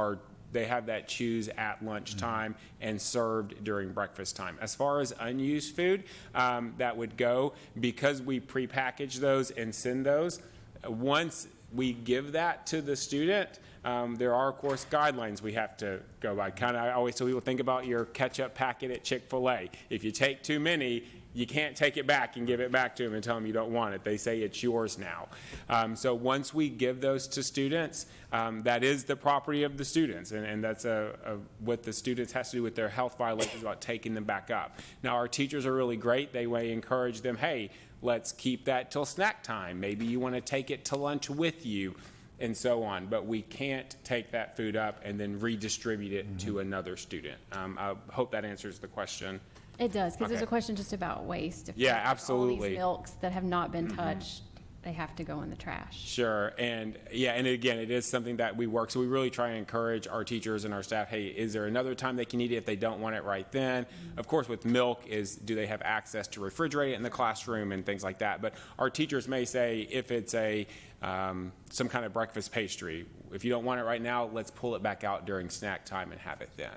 they have that choose at lunchtime and served during breakfast time. As far as unused food, that would go, because we prepackage those and send those, once we give that to the student, there are, of course, guidelines we have to go by. I always tell people, think about your ketchup packet at Chick-fil-A. If you take too many, you can't take it back and give it back to them and tell them you don't want it. They say it's yours now. So once we give those to students, that is the property of the students, and that's what the students has to do with their health violations about taking them back up. Now, our teachers are really great. They may encourage them, hey, let's keep that till snack time. Maybe you want to take it to lunch with you, and so on. But we can't take that food up and then redistribute it to another student. I hope that answers the question. It does, because there's Okay. a question just about waste. If Yeah, all absolutely. these milks that have not been touched, they have to go in the trash. Sure, and again, it is something that we work, so we really try and encourage our teachers and our staff, hey, is there another time they can eat it if they don't want it right then? Of course, with milk, do they have access to refrigerate it in the classroom and things like that? But our teachers may say, if it's some kind of breakfast pastry, if you don't want it right now, let's pull it back out during snack time and have it then.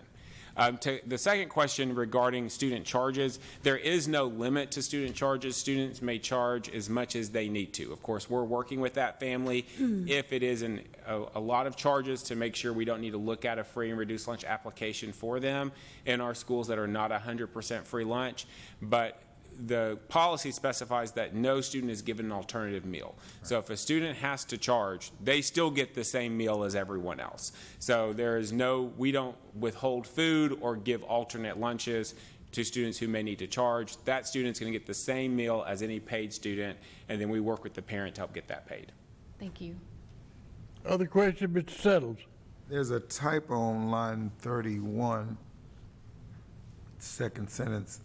To the second question regarding student charges, there is no limit to student charges. Students may charge as much as they need to. Of course, we're working with that family. If it is a lot of charges, to make sure we don't need to look at a free and reduced lunch application for them in our schools that are not 100% free lunch. But the policy specifies that no student is given an alternative meal. Right. So if a student has to charge, they still get the same meal as everyone else. So we don't withhold food or give alternate lunches to students who may need to charge. That student's going to get the same meal as any paid student, and then we work with the parent to help get that paid. Thank you. Other question, Mr. Settles? There's a typo on line 31, second sentence.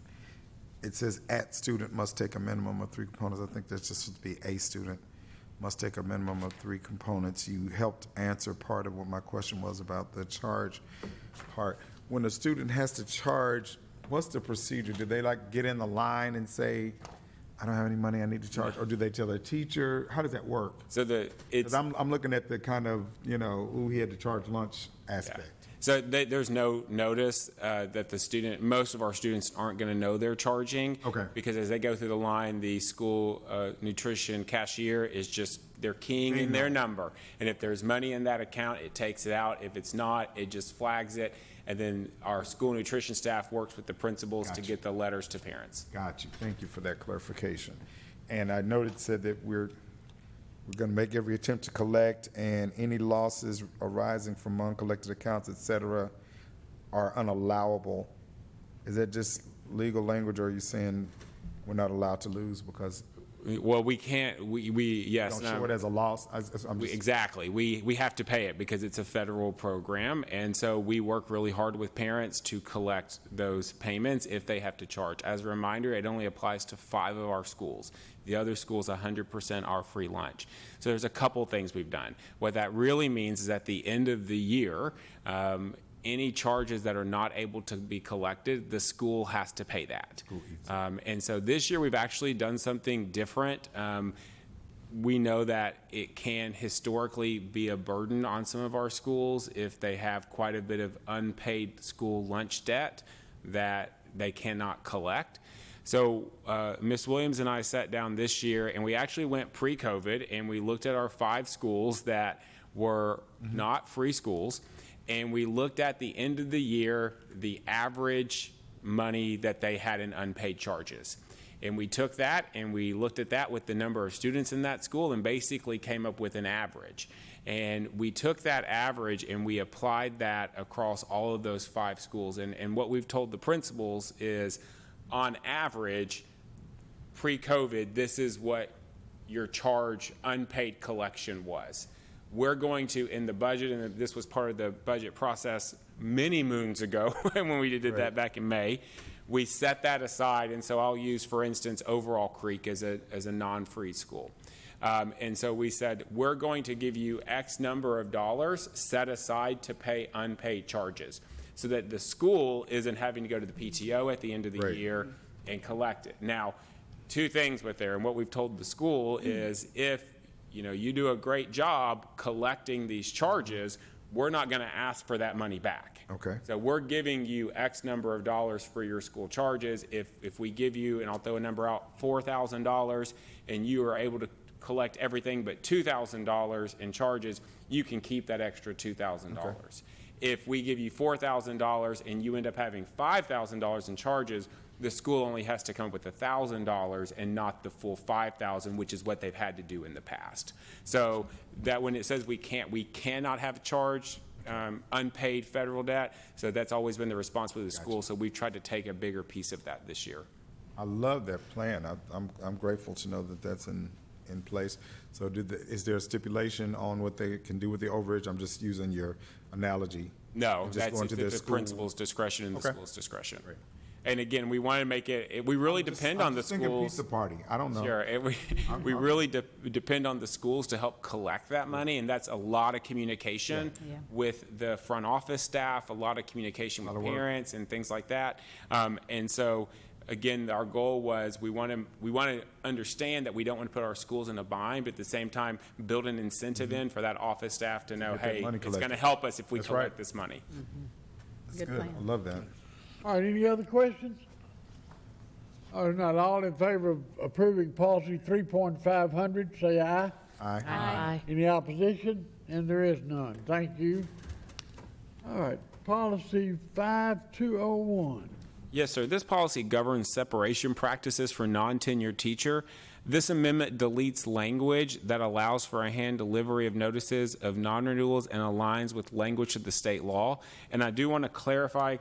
It says at student must take a minimum of 3 components. I think that's just supposed to be a student must take a minimum of 3 components. You helped answer part of what my question was about the charge part. When a student has to charge, what's the procedure? Do they get in the line and say, I don't have any money, I need to charge? Or do they tell their teacher? How does that work? So Because I'm looking at the kind of, he had to charge lunch aspect. Yeah. So there's no notice that most of our students aren't going to know they're charging. Okay. Because as they go through the line, the school nutrition cashier is just, they're keying in their number. And if there's money in that account, it takes it out. If it's not, it just flags it. And then our school nutrition staff works with the principals to get the letters to parents. Got you. Thank you for that clarification. And I noted it said that we're going to make every attempt to collect, and any losses arising from uncollected accounts, et cetera, are unallowable. Is that just legal language, or are you saying we're not allowed to lose because? Well, we can't, yes. Don't show it as a loss? Exactly. We have to pay it because it's a federal program, and so we work really hard with parents to collect those payments if they have to charge. As a reminder, it only applies to 5 of our schools. The other schools, 100% are free lunch. So there's a couple things we've done. What that really means is at the end of the year, any charges that are not able to be collected, the school has to pay that. And so this year we've actually done something different. we know that it can historically be a burden on some of our schools if they have quite a bit of unpaid school lunch debt that they cannot collect. So Ms. Williams and I sat down this year, and we actually went pre-COVID, and we looked at our 5 schools that were not free schools, and we looked at the end of the year, the average money that they had in unpaid charges. And we took that and we looked at that with the number of students in that school and basically came up with an average. And we took that average and we applied that across all of those 5 schools. And what we've told the principals is, on average, pre-COVID, this is what your charge unpaid collection was. We're going to, in the budget, and this was part of the budget process many moons ago when we did that back in May, we set that aside. And so I'll use, for instance, Overall Creek as a non-free school. And so we said, we're going to give you X number of dollars set aside to pay unpaid charges so that the school isn't having to go to the PTO at the end of the year and collect it. Now, 2 things with there, and what we've told the school is, if you do a great job collecting these charges, we're not going to ask for that money back. Okay. So we're giving you X number of dollars for your school charges. If we give you, and I'll throw a number out, $4,000, and you are able to collect everything but $2,000 in charges, you can keep that extra $2,000. Okay. If we give you $4,000 and you end up having $5,000 in charges, the school only has to come up with $1,000 and not the full $5,000, which is what they've had to do in the past. So that when it says we cannot have a charge unpaid federal debt, so that's always been the responsibility of the school. So we've tried to take a bigger piece of that this year. I love that plan. I'm grateful to know that that's in place. So is there a stipulation on what they can do with the overage? I'm just using your analogy. No, that's the principal's discretion and the school's discretion. Right. And again, we want to make it, we really depend on the schools. Pizza party. I don't know. Sure. We really depend on the schools to help collect that money, and that's a lot of communication with the front office staff, a lot of communication with parents and things like that. And so, again, our goal was we want to understand that we don't want to put our schools in a bind, but at the same time build an incentive in for that office staff to know, hey, it's going to help us if we collect this money. That's good. I love that. All right, any other questions? Or not, all in favor of approving policy 3.500, say aye. Aye. Aye. Any opposition? And there is none. Thank you. All right, policy 5201. Yes, sir. This policy governs separation practices for non-tenured teacher. This amendment deletes language that allows for a hand delivery of notices of non-renewals and aligns with language of the state law. And I do want to clarify,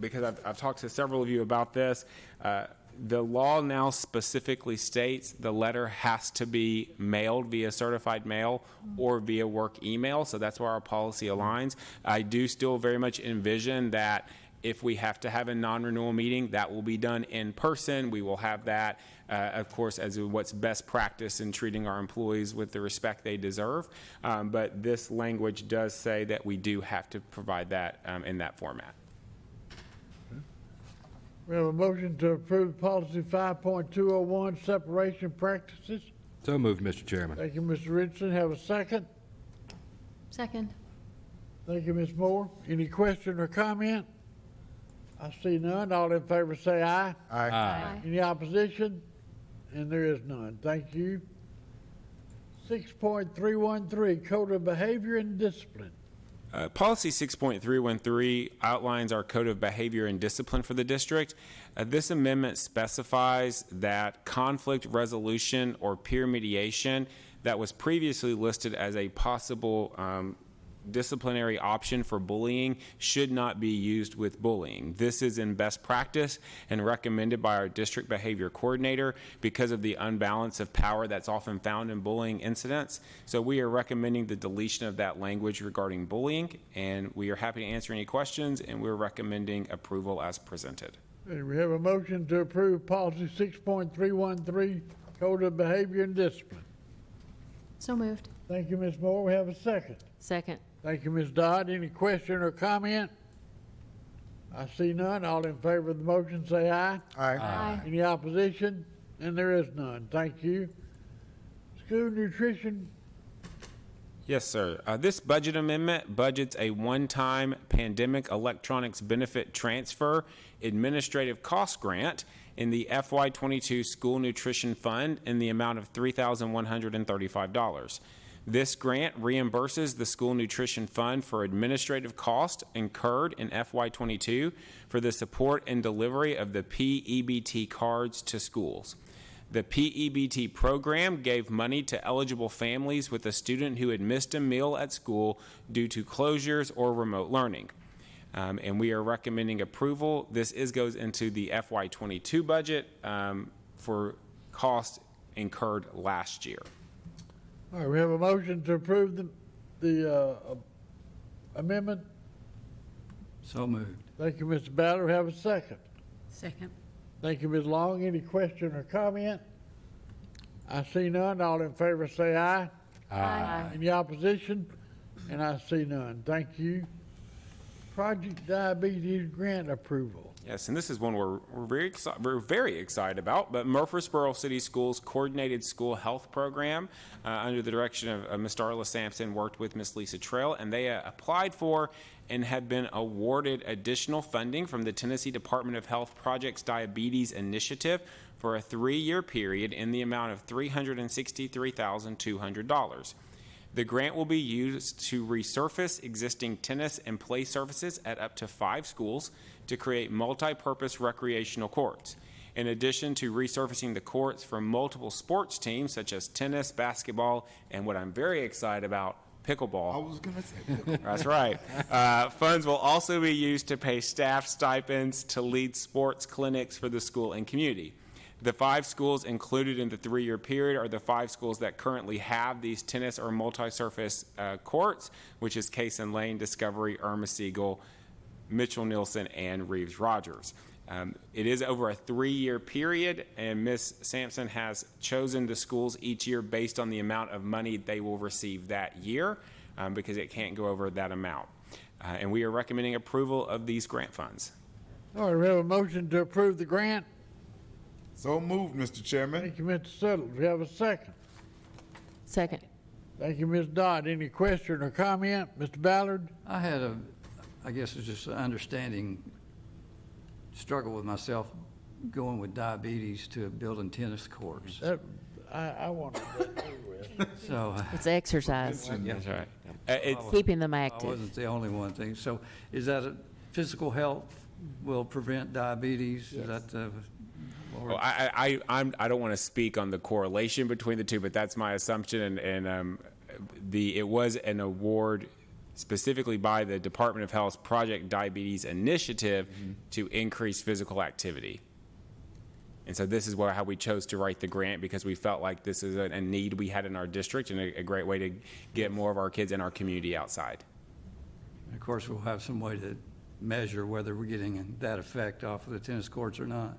because I've talked to several of you about this, the law now specifically states the letter has to be mailed via certified mail or via work email, so that's where our policy aligns. I do still very much envision that if we have to have a non-renewal meeting, that will be done in person. We will have that, of course, as what's best practice in treating our employees with the respect they deserve. But this language does say that we do have to provide that in that format. We have a motion to approve policy 5.201, separation practices. So moved, Mr. Chairman. Thank you, Mr. Richardson. Have a second? Second. Thank you, Ms. Moore. Any question or comment? I see none. All in favor say aye. Aye. Aye. Any opposition? And there is none. Thank you. 6.313, Code of Behavior and Discipline. Policy 6.313 outlines our code of behavior and discipline for the district. This amendment specifies that conflict resolution or peer mediation that was previously listed as a possible disciplinary option for bullying should not be used with bullying. This is in best practice and recommended by our district behavior coordinator because of the unbalance of power that's often found in bullying incidents. So we are recommending the deletion of that language regarding bullying, and we are happy to answer any questions, and we're recommending approval as presented. Okay, we have a motion to approve policy 6.313, Code of Behavior and Discipline. So moved. Thank you, Ms. Moore. We have a second. Second. Thank you, Ms. Dodd. Any question or comment? I see none. All in favor of the motion say aye. Aye. Aye. Any opposition? And there is none. Thank you. Let's School nutrition, Yes, sir. This budget amendment budgets a one-time pandemic electronics benefit transfer administrative cost grant in the FY22 School Nutrition Fund in the amount of $3,135. This grant reimburses the School Nutrition Fund for administrative costs incurred in FY22 for the support and delivery of the PEBT cards to schools. The PEBT program gave money to eligible families with a student who had missed a meal at school due to closures or remote learning. And we are recommending approval. This goes into the FY22 budget for costs incurred last year. all right, we have a motion to approve the amendment. So moved. Thank you, Mr. Ballard. Have a second. Second. Thank you, Ms. Long. Any question or comment? I see none. All in favor say aye. Aye. Any opposition? And I see none. Thank you. Project Diabetes Grant Approval. Yes, and this is one we're very excited about. But Murfreesboro City Schools Coordinated School Health Program, under the direction of Ms. Darla Sampson, worked with Ms. Lisa Trail, and they applied for and have been awarded additional funding from the Tennessee Department of Health Project's Diabetes Initiative for a 3-year period in the amount of $363,200. The grant will be used to resurface existing tennis and play surfaces at up to 5 schools to create multi-purpose recreational courts. In addition to resurfacing the courts for multiple sports teams such as tennis, basketball, and what I'm very excited about, pickleball. I was going to say pickleball. That's right. Funds will also be used to pay staff stipends to lead sports clinics for the school and community. The 5 schools included in the 3-year period are the 5 schools that currently have these tennis or multi-surface courts, which is Case and Lane, Discovery, Irma Siegel, Mitchell Nielsen, and Reeves Rogers. It is over a 3-year period, and Ms. Sampson has chosen the schools each year based on the amount of money they will receive that year, because it can't go over that amount. And we are recommending approval of these grant funds. All right, we have a motion to approve the grant. So moved, Mr. Chairman. Thank you, Mr. Suttles. We have a second. Second. Thank you, Ms. Dodd. Any question or comment? Mr. Ballard? I had I guess it's just an understanding struggle with myself going with diabetes to building tennis courts. I wanted that to with. So, It's exercise, That's right. keeping them I active. wasn't the only one thing. So is that physical health will prevent diabetes? Is that Well, I don't want to speak on the correlation between the two, but that's my assumption. And it was an award specifically by the Department of Health's Project Diabetes Initiative to increase physical activity. And so this is how we chose to write the grant, because we felt like this is a need we had in our district and a great way to get more of our kids in our community outside. of course, we'll have some way to measure whether we're getting that effect off of the tennis courts or not.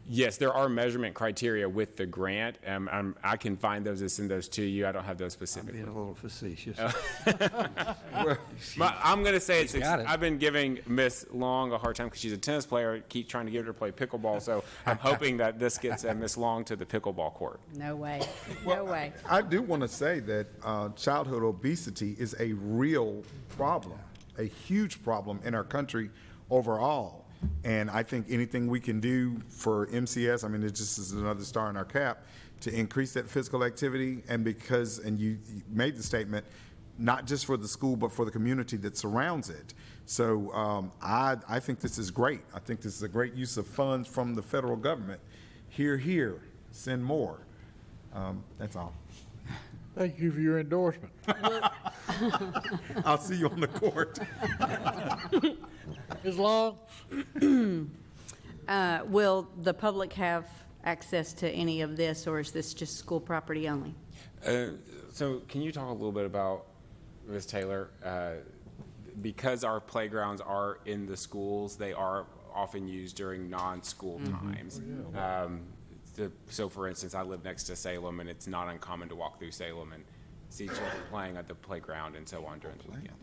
Yes, there are measurement criteria with the grant. I can find those and send those to you. I don't have those I'm specifically. being a little facetious. I'm going to say it's. got it. I've been giving Miss Long a hard time because she's a tennis player. Keep trying to get her to play pickleball. So I'm hoping that this gets Miss Long to the pickleball court. No way. No way. I do want to say that childhood obesity is a real problem, a huge problem in our country overall. And I think anything we can do for MCS, I mean, it just is another star in our cap to increase that physical activity. And you made the statement, not just for the school, but for the community that surrounds it. So I think this is great. I think this is a great use of funds from the federal government. Here, send more. That's all. Thank you for your endorsement. I'll see you on the court. Ms. Long? Will the public have access to any of this, or is this just school property only? So can you talk a little bit about, Ms. Taylor, because our playgrounds are in the schools, they are often used during non-school times. So for instance, I live next to Salem, and it's not uncommon to walk through Salem and see children playing at the playground and so on during the weekend.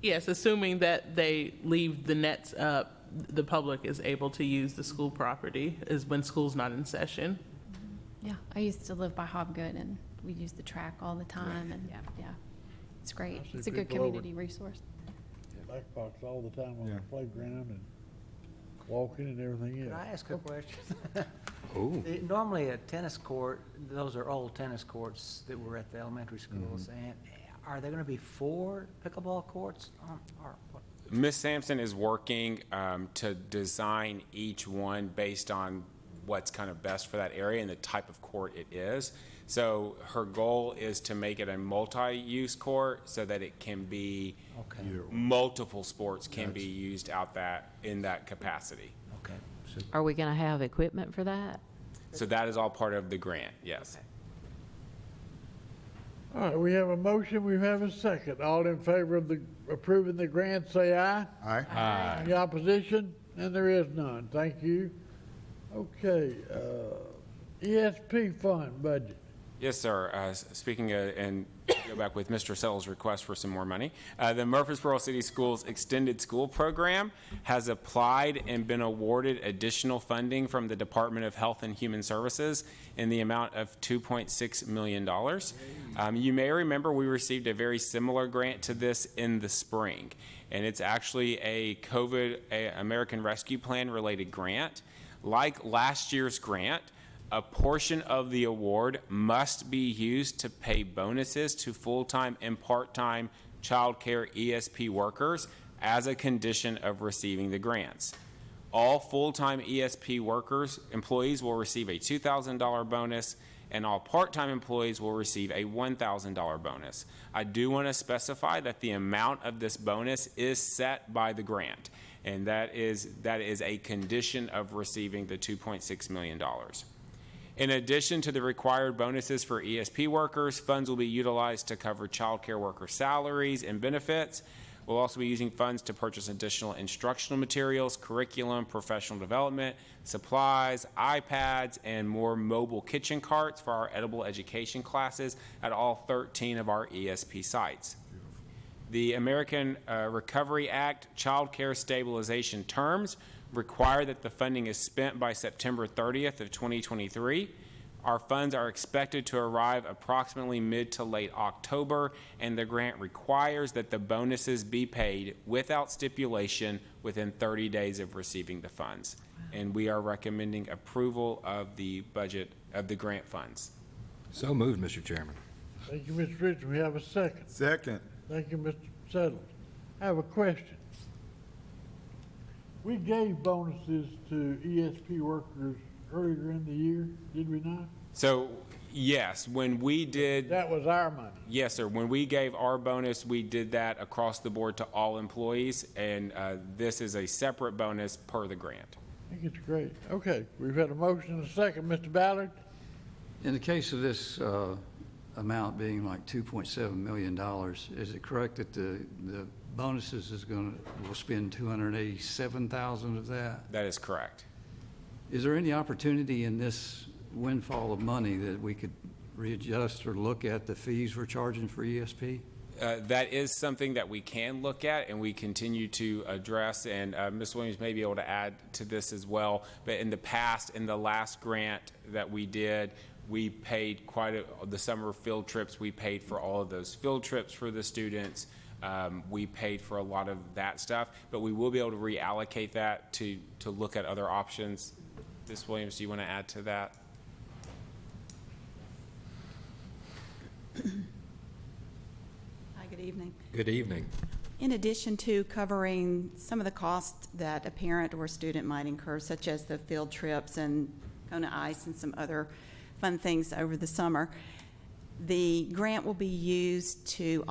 Yes, assuming that they leave the nets up, the public is able to use the school property is when school's not in session. Yeah, I used to live by Hobgood, and we used the track all the time, and yeah, it's great. I see It's a good people over- community resource. Black Fox all the time on Yeah. the playground and walking and everything Could I else. ask a question? Oh. Normally a tennis court, those are old tennis courts that were at the elementary schools. And are there going to be 4 pickleball courts? Or what? Ms. Sampson is working to design each one based on what's kind of best for that area and the type of court it is. So her goal is to make it a multi-use court so that it can be Okay, multiple sports can be used out in that capacity. okay. So Are we going to have equipment for that? So that is all part of the grant, yes. All right, we have a motion, we have a second. All in favor of approving the grant, say aye. Aye. Any opposition? And there is none. Thank you. Okay, ESP fund budget. Yes, sir. Speaking and go back with Mr. Settle's request for some more money, the Murfreesboro City Schools Extended School Program has applied and been awarded additional funding from the Department of Health and Human Services in the amount of $2.6 million. You may remember we received a very similar grant to this in the spring, and it's actually a American Rescue Plan related grant. Like last year's grant, a portion of the award must be used to pay bonuses to full-time and part-time child care ESP workers as a condition of receiving the grants. All full-time ESP employees will receive a $2,000 bonus, and all part-time employees will receive a $1,000 bonus. I do want to specify that the amount of this bonus is set by the grant, and that is a condition of receiving the $2.6 million. In addition to the required bonuses for ESP workers, funds will be utilized to cover child care worker salaries and benefits. We'll also be using funds to purchase additional instructional materials, curriculum, professional development, supplies, iPads, and more mobile kitchen carts for our edible education classes at all 13 of our ESP sites. The American Recovery Act Child Care Stabilization terms require that the funding is spent by September 30th of 2023. Our funds are expected to arrive approximately mid to late October, and the grant requires that the bonuses be paid without stipulation within 30 days of receiving the funds. And we are recommending approval of the budget of the grant funds. So moved, Mr. Chairman. Thank you, Mr. Richards. We have a second. Second. Thank you, Mr. Settles. I have a question. We gave bonuses to ESP workers earlier in the year, did we not? So, yes, when we did, That was our money. yes, sir, when we gave our bonus, we did that across the board to all employees, and this is a separate bonus per the grant. I think it's great. Okay, we've had a motion and a second. Mr. Ballard? In the case of this amount being like $2.7 million, is it correct that the bonuses will spend $287,000 of that? That is correct. Is there any opportunity in this windfall of money that we could readjust or look at the fees we're charging for ESP? That is something that we can look at and we continue to address, and Ms. Williams may be able to add to this as well. But in the past, in the last grant that we did, we paid the summer field trips. We paid for all of those field trips for the students. We paid for a lot of that stuff, but we will be able to reallocate that to look at other options. Ms. Williams, do you want to add to that? Hi, good evening. Good evening. In addition to covering some of the costs that a parent or student might incur, such as the field trips and Kona Ice and some other fun things over the summer, the grant will be used to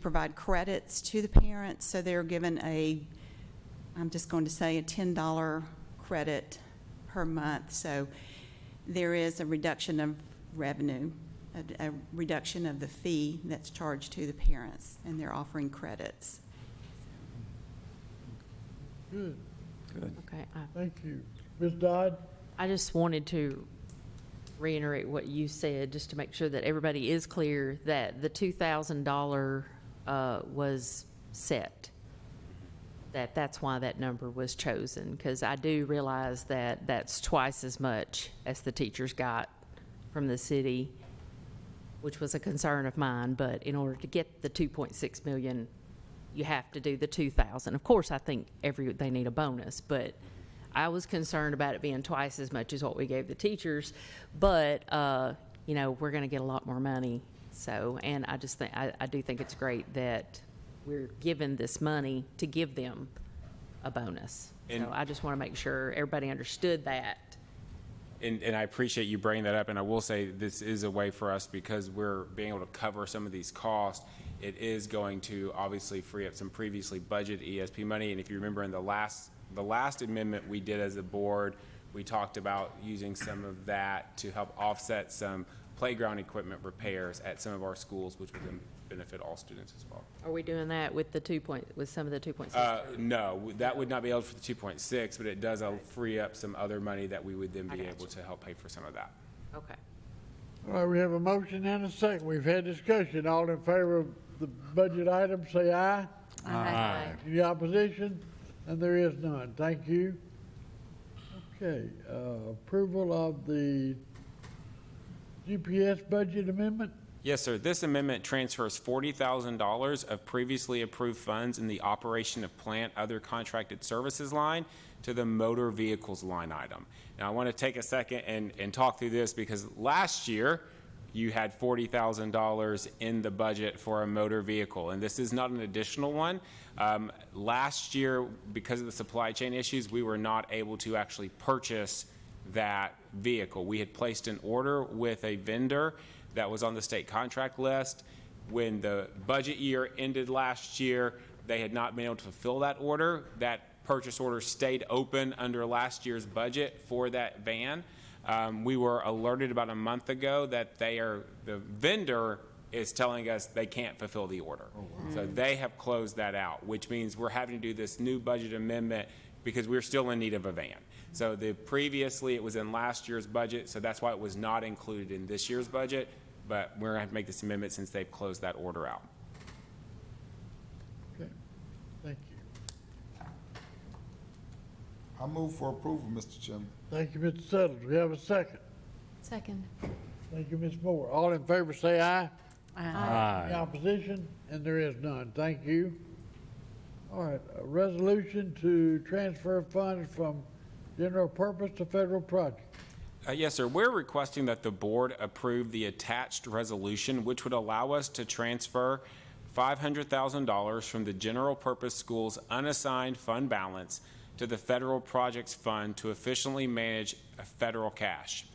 provide credits to the parents. So they're given I'm just going to say a $10 credit per month. So there is a reduction of revenue, a reduction of the fee that's charged to the parents, and they're offering credits. Good. Good. Okay. Thank you. Ms. Dodd? I just wanted to reiterate what you said, just to make sure that everybody is clear that the $2,000 was set. That's why that number was chosen, because I do realize that that's twice as much as the teachers got from the city, which was a concern of mine, but in order to get the 2.6 million, you have to do the 2,000. Of course, I think they need a bonus, but I was concerned about it being twice as much as what we gave the teachers, but, you know, we're going to get a lot more money. So, and I just think, I do think it's great that we're given this money to give them a bonus. And- So I just want to make sure everybody understood that. And I appreciate you bringing that up, and I will say this is a way for us, because we're being able to cover some of these costs. It is going to obviously free up some previously budgeted ESP money, and if you remember in the last amendment we did as a board, we talked about using some of that to help offset some playground equipment repairs at some of our schools, which would then benefit all students as well. Are we doing that with the with some of the 2.6? No, that would not be eligible for the 2.6, but it does free up some other money that we would then be able to help pay for some of that. Okay. All right, we have a motion and a second. We've had discussion. All in favor of the budget item, say aye. Aye. Any opposition? And there is none. Thank you. Okay, approval of the GPS budget amendment? Yes, sir. This amendment transfers $40,000 of previously approved funds in the operation of plant other contracted services line to the motor vehicles line item. Now, I want to take a second and talk through this, because last year you had $40,000 in the budget for a motor vehicle, and this is not an additional one. Last year, because of the supply chain issues, we were not able to actually purchase that vehicle. We had placed an order with a vendor that was on the state contract list. When the budget year ended last year, they had not been able to fulfill that order. That purchase order stayed open under last year's budget for that van. We were alerted about a month ago that the vendor is telling us they can't fulfill the order. Oh, wow. So they have closed that out, which means we're having to do this new budget amendment because we're still in need of a van. So previously it was in last year's budget, so that's why it was not included in this year's budget, but we're gonna have to make this amendment since they've closed that order out. Okay, thank you. I move for approval, Mr. Chairman. Thank you, Mr. Suttles. We have a second. Second. Thank you, Ms. Moore. All in favor, say aye. Aye. Any opposition? And there is none. Thank you. All right, a resolution to transfer funds from general purpose to federal project. Yes, sir. We're requesting that the board approve the attached resolution, which would allow us to transfer $500,000 from the general purpose schools unassigned fund balance to the federal projects fund to efficiently manage federal cash.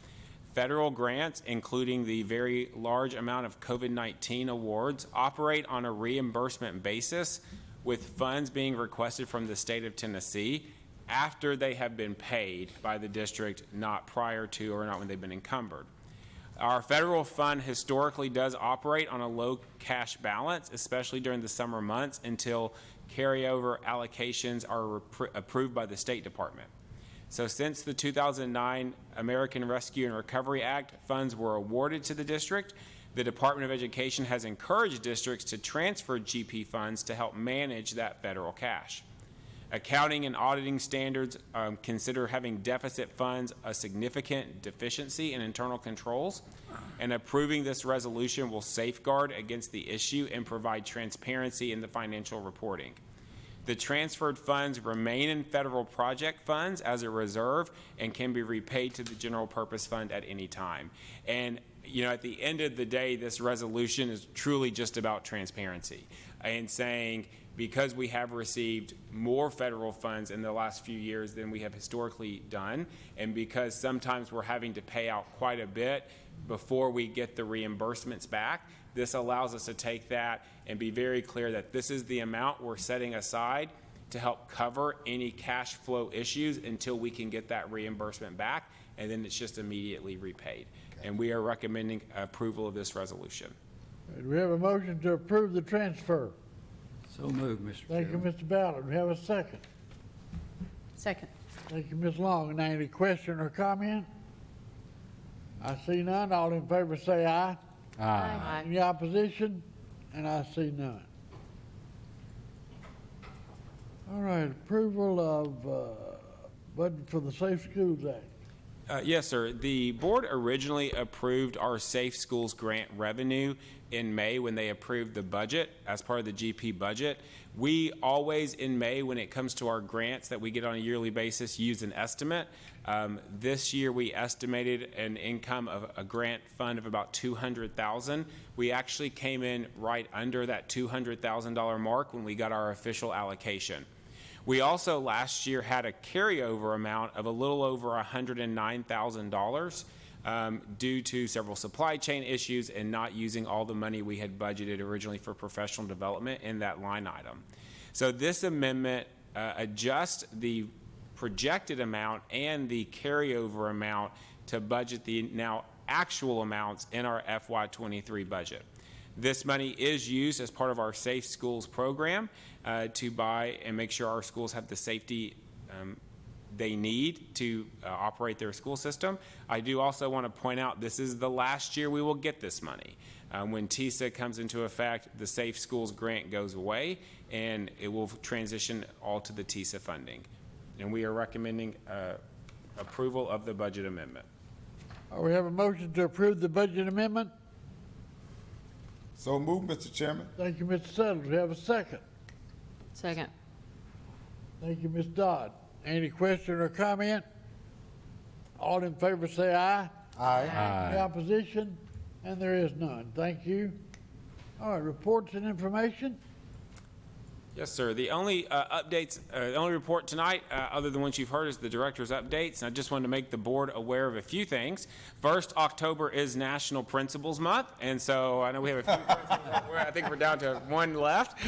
Federal grants, including the very large amount of COVID-19 awards, operate on a reimbursement basis, with funds being requested from the state of Tennessee after they have been paid by the district, not prior to or not when they've been encumbered. Our federal fund historically does operate on a low cash balance, especially during the summer months, until carryover allocations are approved by the State Department. So since the 2009 American Rescue and Recovery Act, funds were awarded to the district. The Department of Education has encouraged districts to transfer GP funds to help manage that federal cash. Accounting and auditing standards consider having deficit funds a significant deficiency in internal controls, and approving this resolution will safeguard against the issue and provide transparency in the financial reporting. The transferred funds remain in federal project funds as a reserve and can be repaid to the general purpose fund at any time. And you know, at the end of the day, this resolution is truly just about transparency and saying, because we have received more federal funds in the last few years than we have historically done, and because sometimes we're having to pay out quite a bit before we get the reimbursements back, this allows us to take that and be very clear that this is the amount we're setting aside to help cover any cash flow issues until we can get that reimbursement back, and then it's just immediately repaid. And we are recommending approval of this resolution. Do we have a motion to approve the transfer? So moved, Mr. Thank you, Chairman. Mr. Ballard. We have a second. Second. Thank you, Ms. Long. Now, any question or comment? I see none. All in favor say aye. Aye. Any opposition? And I see none. All right, approval of budget for the Safe Schools Act. Yes, sir. The board originally approved our Safe Schools grant revenue in May when they approved the budget as part of the GP budget. We always, in May, when it comes to our grants that we get on a yearly basis, use an estimate. This year, we estimated an income of a grant fund of about $200,000. We actually came in right under that $200,000 mark when we got our official allocation. We also last year had a carryover amount of a little over $109,000 due to several supply chain issues and not using all the money we had budgeted originally for professional development in that line item. So this amendment adjusts the projected amount and the carryover amount to budget the now actual amounts in our FY23 budget. This money is used as part of our Safe Schools program to buy and make sure our schools have the safety they need to operate their school system. I do also want to point out this is the last year we will get this money. When TISA comes into effect, the Safe Schools grant goes away and it will transition all to the TISA funding. And we are recommending approval of the budget amendment. We have a motion to approve the budget amendment. So moved, Mr. Chairman. Thank you, Mr. Suttles. We have a second. Second. Thank you, Ms. Dodd. Any question or comment? All in favor say aye. Aye. Any opposition? And there is none. Thank you. All right, reports and information. Yes, sir. The only updates, the only report tonight, other than what you've heard, is the director's updates. And I just wanted to make the board aware of a few things. First, October is National Principals Month, and so I know we have a few. I think we're down to one left.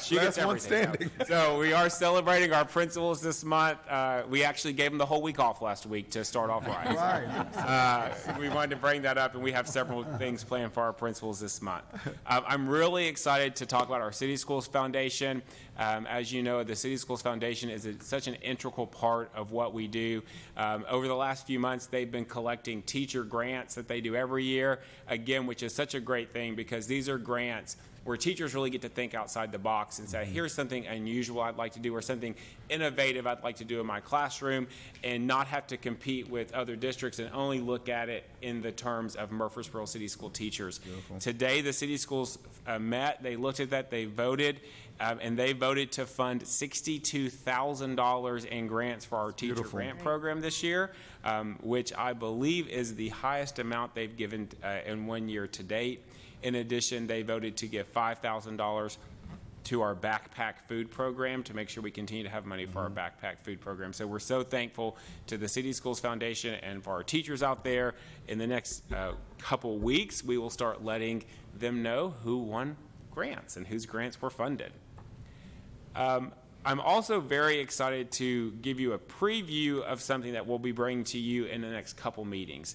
She gets Last one everything. standing. So we are celebrating our principals this month. We actually gave them the whole week off last week to start off right. Right. We wanted to bring that up, and we have several things planned for our principals this month. I'm really excited to talk about our City Schools Foundation. As you know, the City Schools Foundation is such an integral part of what we do. Over the last few months, they've been collecting teacher grants that they do every year, again, which is such a great thing because these are grants where teachers really get to think outside the box and say, here's something unusual I'd like to do or something innovative I'd like to do in my classroom, and not have to compete with other districts and only look at it in the terms of Murfreesboro City School teachers. Beautiful. Today, the city schools met, they looked at that, they voted, and they voted to fund $62,000 in grants for our teacher grant program this year, which I believe is the highest amount they've given in 1 year to date. In addition, they voted to give $5,000 to our backpack food program to make sure we continue to have money for our backpack food program. So we're so thankful to the City Schools Foundation and for our teachers out there. In the next couple weeks, we will start letting them know who won grants and whose grants were funded. I'm also very excited to give you a preview of something that we'll be bringing to you in the next couple meetings.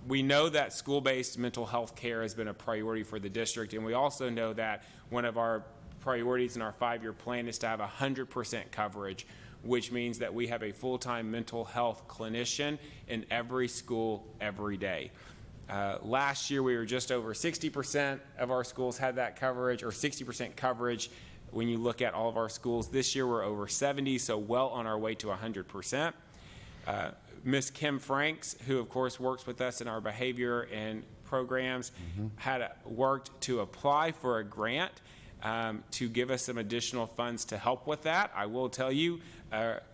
We know that school-based mental health care has been a priority for the district, and we also know that one of our priorities in our 5-year plan is to have 100% coverage, which means that we have a full-time mental health clinician in every school every day. Last year, we were just over 60% of our schools had that coverage, or 60% coverage when you look at all of our schools. This year, we're over 70, so well on our way to 100%. Ms. Kim Franks, who of course works with us in our behavior and programs, had worked to apply for a grant to give us some additional funds to help with that. I will tell you,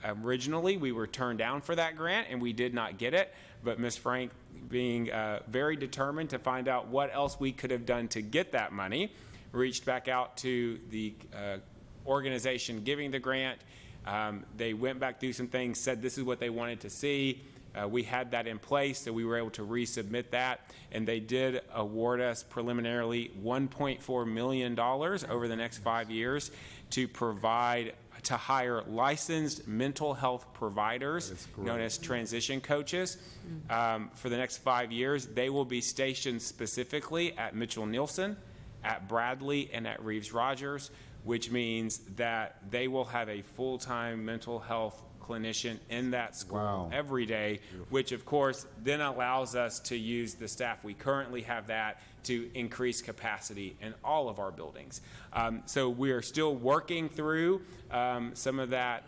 originally we were turned down for that grant and we did not get it, but Ms. Frank, being very determined to find out what else we could have done to get that money, reached back out to the organization giving the grant. They went back through some things, said this is what they wanted to see. We had that in place, so we were able to resubmit that, and they did award us preliminarily $1.4 million over the next 5 years to hire licensed mental health providers known as transition coaches. For the next 5 years, they will be stationed specifically at Mitchell-Nielsen, at Bradley, and at Reeves-Rogers, which means that they will have a full-time mental health clinician in that school every day, which of course then allows us to use the staff we currently have that to increase capacity in all of our buildings. So we are still working through some of that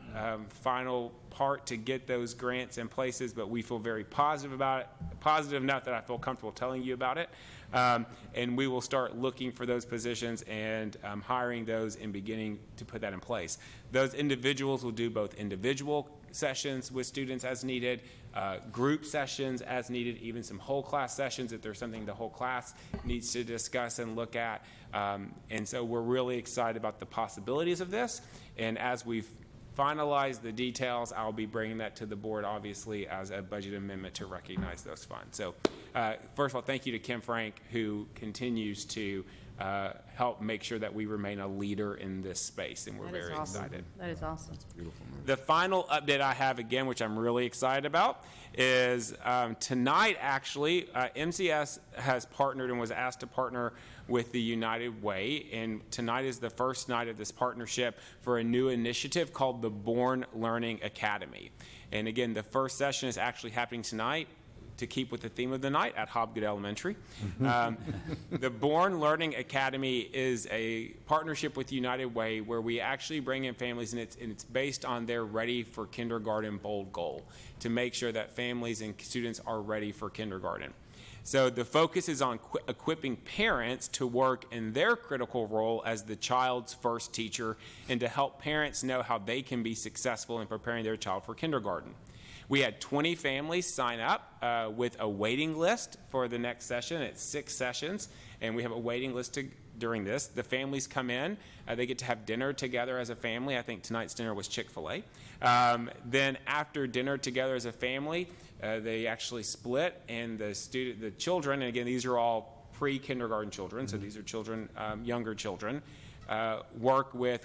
final part to get those grants in places, but we feel very positive about it, positive enough that I feel comfortable telling you about it. And we will start looking for those positions and hiring those and beginning to put that in place. Those individuals will do both individual sessions with students as needed, group sessions as needed, even some whole class sessions if there's something the whole class needs to discuss and look at. And so we're really excited about the possibilities of this. And as we've finalized the details, I'll be bringing that to the board, obviously, as a budget amendment to recognize those funds. So first of all, thank you to Kim Frank, who continues to help make sure that we remain a leader in this space, and we're very excited. That is awesome. The final update I have, again, which I'm really excited about, is tonight, actually, MCS has partnered and was asked to partner with the United Way, and tonight is the first night of this partnership for a new initiative called the Born Learning Academy. And again, the first session is actually happening tonight, to keep with the theme of the night, at Hobgood Elementary. The Born Learning Academy is a partnership with United Way where we actually bring in families, and it's based on their Ready for Kindergarten bold goal, to make sure that families and students are ready for kindergarten. So the focus is on equipping parents to work in their critical role as the child's first teacher, and to help parents know how they can be successful in preparing their child for kindergarten. We had 20 families sign up with a waiting list for the next session. It's 6 sessions, and we have a waiting list during this. The families come in. They get to have dinner together as a family. I think tonight's dinner was Chick-fil-A. Then after dinner together as a family, they actually split, and the children, and again, these are all pre-kindergarten children, so these are children, younger children,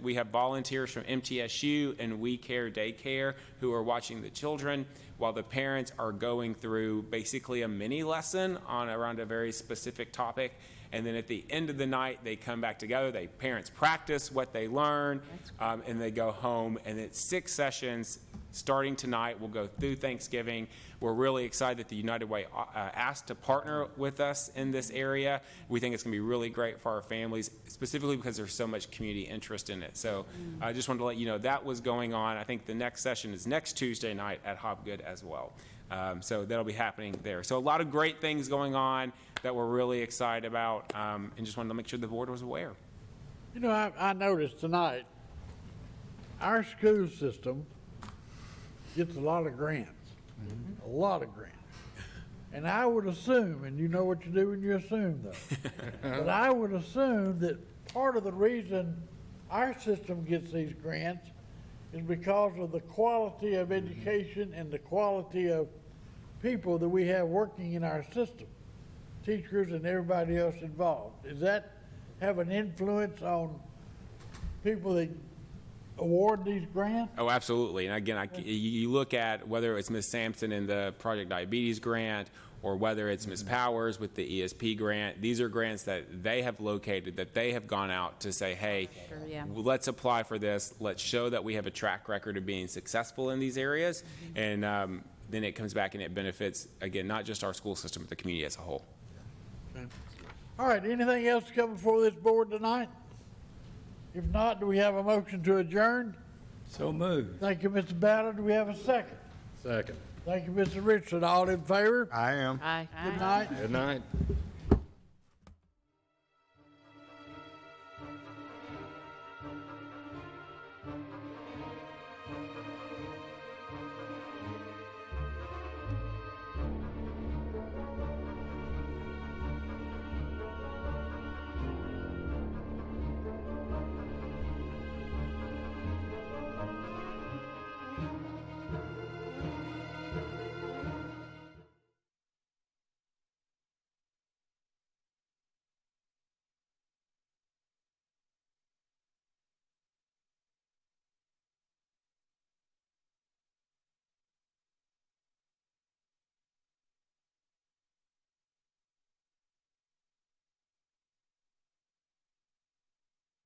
we have volunteers from MTSU and We Care Daycare who are watching the children while the parents are going through basically a mini lesson around a very specific topic. And then at the end of the night, they come back together. Parents practice what they learn, and they go home. And it's 6 sessions starting tonight. We'll go through Thanksgiving. We're really excited that the United Way asked to partner with us in this area. We think it's going to be really great for our families, specifically because there's so much community interest in it. So I just wanted to let you know that was going on. I think the next session is next Tuesday night at Hobgood as well. So that'll be happening there. So a lot of great things going on that we're really excited about, and just wanted to make sure the board was aware. You know, I noticed tonight, our school system gets a lot of grants, a lot of grants. And I would assume, and you know what you do when you assume though, but I would assume that part of the reason our system gets these grants is because of the quality of education and the quality of people that we have working in our system, teachers and everybody else involved. Does that have an influence on people that award these grants? Oh, absolutely. And again, you look at whether it's Ms. Sampson in the Project Diabetes grant, or whether it's Ms. Powers with the ESP grant. These are grants that they have located, that they have gone out to say, hey, let's apply for this. Let's show that we have a track record of being successful in these areas. And then it comes back and it benefits, again, not just our school system, but the community as a whole. Okay. All right, anything else to come before this board tonight? If not, do we have a motion to adjourn? So moved. Thank you, Mr. Ballard. Do we have a second? Second. Thank you, Mr. Richardson. All in favor? I am. Aye. Good night. Good night.